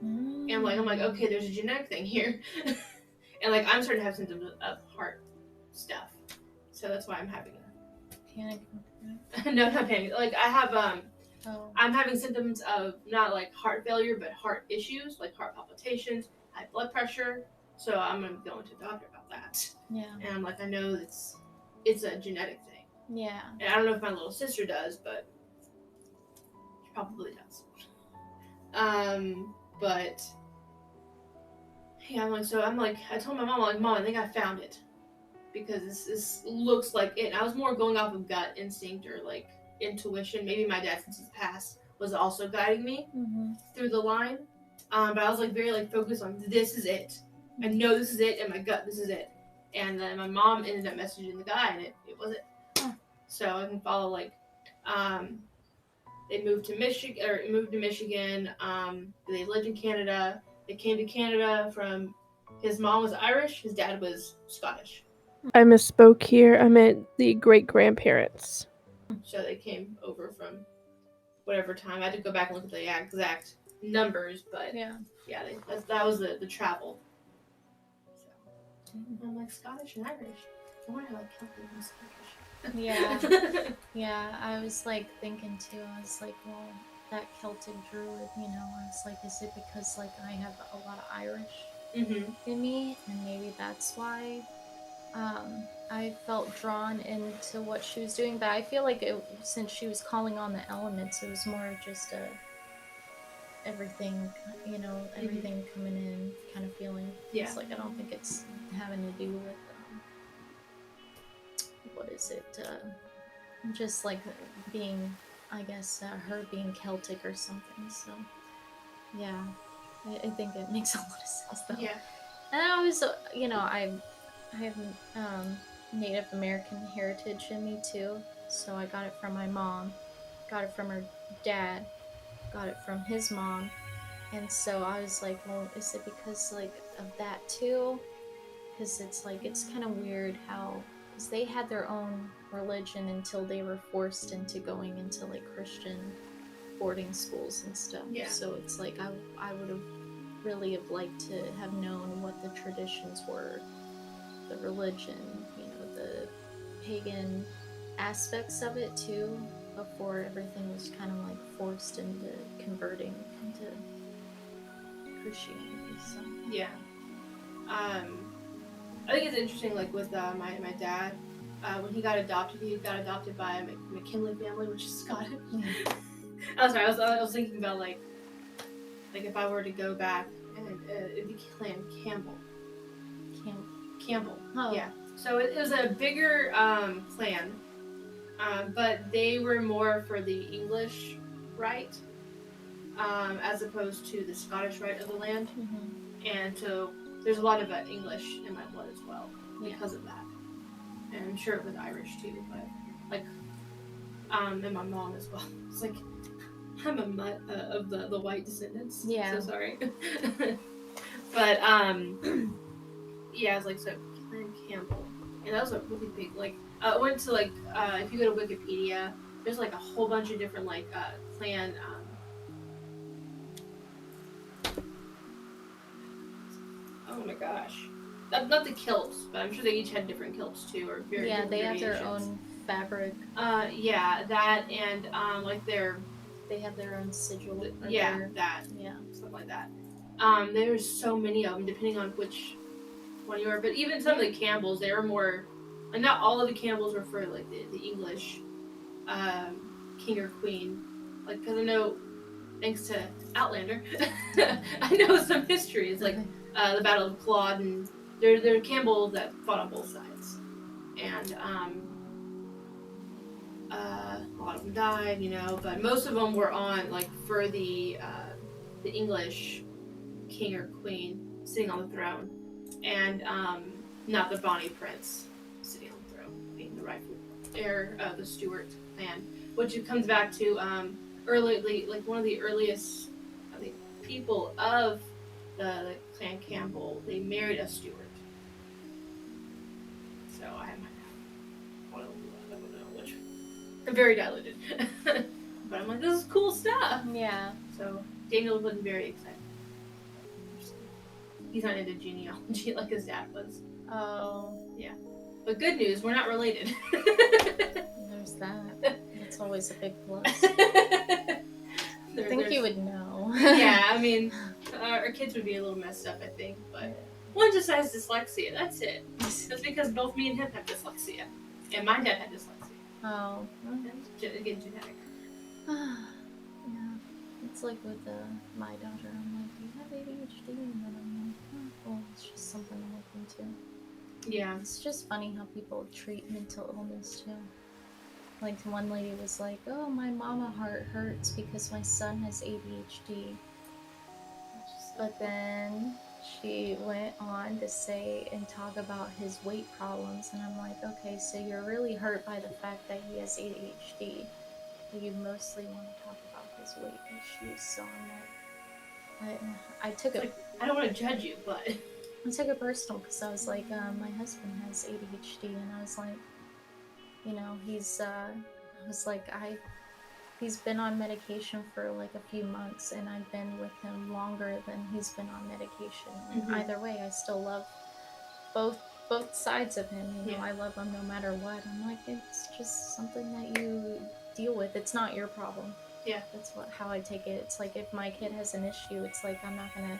And I'm like, okay, there's a genetic thing here, and like I'm starting to have symptoms of heart stuff, so that's why I'm having a panic. No, not panic. Like I have I'm having symptoms of not like heart failure, but heart issues, like heart palpitations, high blood pressure. So I'm gonna go to the doctor about that. Yeah. And I'm like, I know it's a genetic thing. Yeah. And I don't know if my little sister does, but she probably does. But Yeah, I told my mom, I'm like, Mom, I think I found it. Because this looks like it. And I was more going off of gut instinct or like intuition. Maybe my dad, since he's passed, was also guiding me through the line. But I was like very like focused on this is it. I know this is it, and my gut, this is it. And then my mom ended up messaging the guy, and it was it. So I can follow like, they moved to Michigan. They lived in Canada. They came to Canada from. His mom was Irish. His dad was Scottish. I misspoke here. I meant the great-grandparents. So they came over from whatever time. I had to go back and look at the exact numbers, but yeah, that was the travel. So I'm like Scottish and Irish. I wonder how like Celtic and Scottish. Yeah. Yeah, I was like thinking too. I was like, well, that Celtic druid, you know, I was like, is it because like I have a lot of Irish in me, and maybe that's why I felt drawn into what she was doing. But I feel like since she was calling on the elements, it was more of just everything, you know, everything coming in kind of feeling. Yeah. It's like I don't think it's having to do with what is it? Just like being, I guess, her being Celtic or something. So, yeah, I think it makes a lot of sense though. Yeah. And I was, you know, I have Native American heritage in me too. So I got it from my mom, got it from her dad, got it from his mom. And so I was like, well, is it because like of that too? Because it's like, it's kind of weird how, because they had their own religion until they were forced into going into like Christian boarding schools and stuff. Yeah. So it's like, I would have really have liked to have known what the traditions were, the religion, you know, the pagan aspects of it too, before everything was kind of like forced into converting into Christianity. So yeah, I think it's interesting. Like with my dad, when he got adopted by a McKinley family, which is Scottish. I was thinking about like if I were to go back and it'd be Clan Campbell. Campbell. Oh. Yeah. So it was a bigger clan, but they were more for the English rite, as opposed to the Scottish rite of the land. And so there's a lot of English in my blood as well because of that. And I'm sure it was Irish too, but like, and my mom as well. It's like, I'm a mutt of the white descendants. Yeah. So sorry. But yeah, I was like, so Clan Campbell, and that was a really big like. I went to like if you go to Wikipedia, there's like a whole bunch of different like clan. Oh my gosh, not the kilts, but I'm sure they each had different kilts too, or very different they have their variations. own fabric. Yeah, that and like they have their own sigil. Stuff like that. There's so many of them, depending on which one you are. But even some of the Campbells, they were more, and not all of the Campbells were for like the English king or queen. Like, because I know, thanks to Outlander, I know some history. It's like the Battle of Culloden. There are Campbells that fought on both sides, and a lot of them died, you know, but most of them were on like for the English king or queen sitting on the throne, and not the Bonnie Prince sitting on the throne, being the rightful heir of the Stuart clan, which it comes back to like one of the earliest, I think, people of the Clan Campbell. They married a Stuart, so I might have one of them. I don't know which. I'm very diluted, but I'm like, this is cool stuff. Yeah. So Daniel wasn't very excited. He's not into genealogy like his dad was. Oh. Yeah. But good news, we're not related. There's that. That's always a big plus. I think you would know. Yeah, I mean, our kids would be a little messed up, I think, but one just has dyslexia, that's it. That's because both me and him have dyslexia. And my dad had dyslexia. Oh. Again, genetic. Yeah. It's like with my daughter. I'm like, do you have ADHD? And then I'm like, well, it's just something to look into. Yeah. It's just funny how people treat mental illness too. Like one lady was like, "Oh, my mama heart hurts because my son has ADHD." But then she went on to say and talk about his weight problems, and I'm like, okay, so you're really hurt by the fact that he has ADHD. You mostly want to talk about his weight issues. So I'm like, I took it. I don't want to judge you, but I took it personal because I was like, my husband has ADHD, and I was like, you know, he's been on medication for like a few months, and I've been with him longer than he's been on medication. And either way, I still love both sides of him. You know, I love him no matter what. I'm like, it's just something that you deal with. It's not your problem. Yeah, that's how I take it. It's like if my kid has an issue, it's like I'm not gonna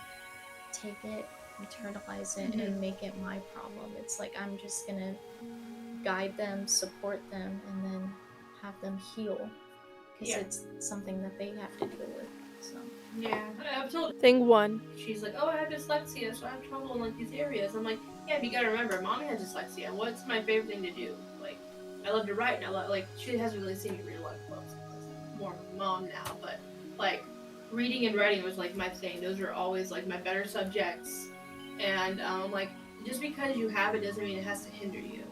take it, internalize it, and make it my problem. It's like I'm just gonna guide them, support them, and then have them heal. Because it's something that they have to deal with. So yeah, I've told Thing 1. She's like, oh, I have dyslexia, so I have trouble in like these areas. I'm like, yeah, but you gotta remember, mommy has dyslexia. What's my favorite thing to do? Like, I love to write, and I love, like, she hasn't really seen me read a lot of books. I'm more of a mom now, but like, reading and writing was like my thing. Those are always like my better subjects, and like, just because you have it doesn't mean it has to hinder you.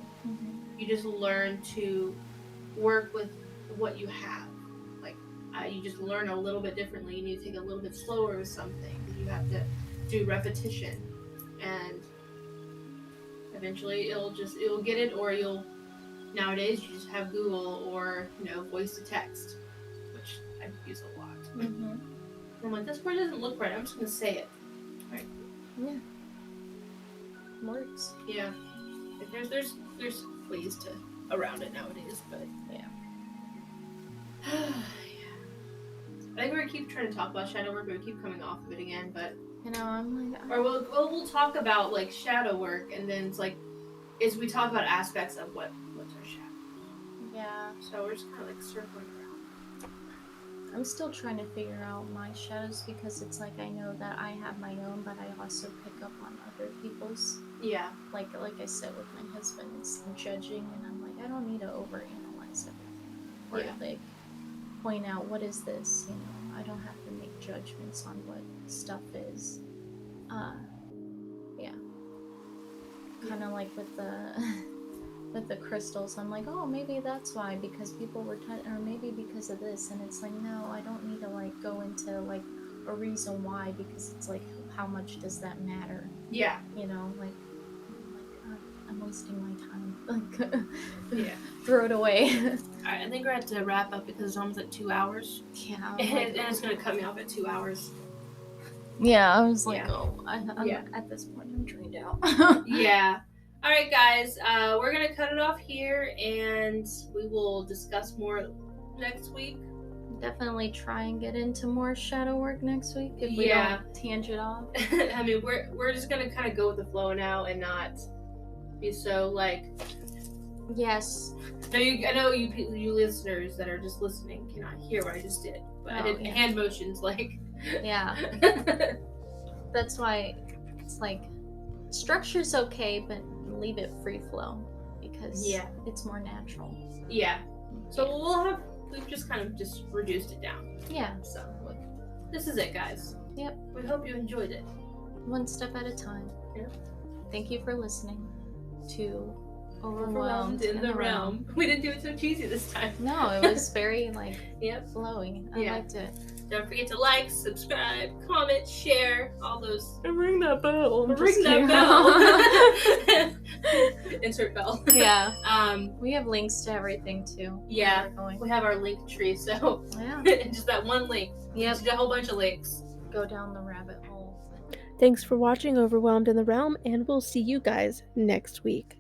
You just learn to work with what you have. You just learn a little bit differently. You need to take a little bit slower with something. You have to do repetition, and eventually it'll get it. Or nowadays you just have Google or voice to text, which I use a lot. I'm like, this word doesn't look right. I'm just gonna say it. Right? Yeah. Works. Yeah. There's ways around it nowadays, but yeah. I think we're gonna keep trying to talk about shadow work, but we keep coming off of it again. But I'm like, or we'll talk about like shadow work, and then it's like we talk about aspects of what's our shadow. Yeah. So we're just kind of like circling around. I'm still trying to figure out my shadows because it's like I know that I have my own, but I also pick up on other people's. Yeah. Like I said with my husband, it's judging, and I'm like, I don't need to overanalyze everything. Or like point out what is this, I don't have to make judgments on what stuff is. Kind of like with the crystals, I'm like, oh, maybe that's why, because people were or maybe because of this, and it's like, no, I don't need to like go into like a reason why, because it's like, how much does that matter? Yeah. I'm wasting my time. Like, throw it away. Alright, I think we're at to wrap up because it's almost at 2 hours. Yeah. And it's gonna cut me off at 2 hours. Yeah, I was like, I'm at this point, I'm drained out. Yeah. Alright, guys, we're gonna cut it off here, and we will discuss more next week. Definitely try and get into more shadow work next week if we don't tangent off. I mean, we're just gonna kind of go with the flow now and not be so like. Yes. No, I know you listeners that are just listening cannot hear what I just did, but I did hand motions like. Yeah. That's why it's like structure's okay, but leave it free flow because it's more natural. Yeah. So we've just kind of just reduced it down. Yeah. So this is it, guys. Yep. We hope you enjoyed it. One step at a time. Yep. Thank you for listening to Overwhelmed in the Realm. We didn't do it so cheesy this time. No, it was very like flowing. I liked it. Don't forget to like, subscribe, comment, share, all those. And ring that bell. Ring that bell. Insert bell. Yeah. We have links to everything too. Yeah. We have our link tree, so just that one link. Yep. Just a whole bunch of links. Go down the rabbit hole. Thanks for watching Overwhelmed in the Realm, and we'll see you guys next week.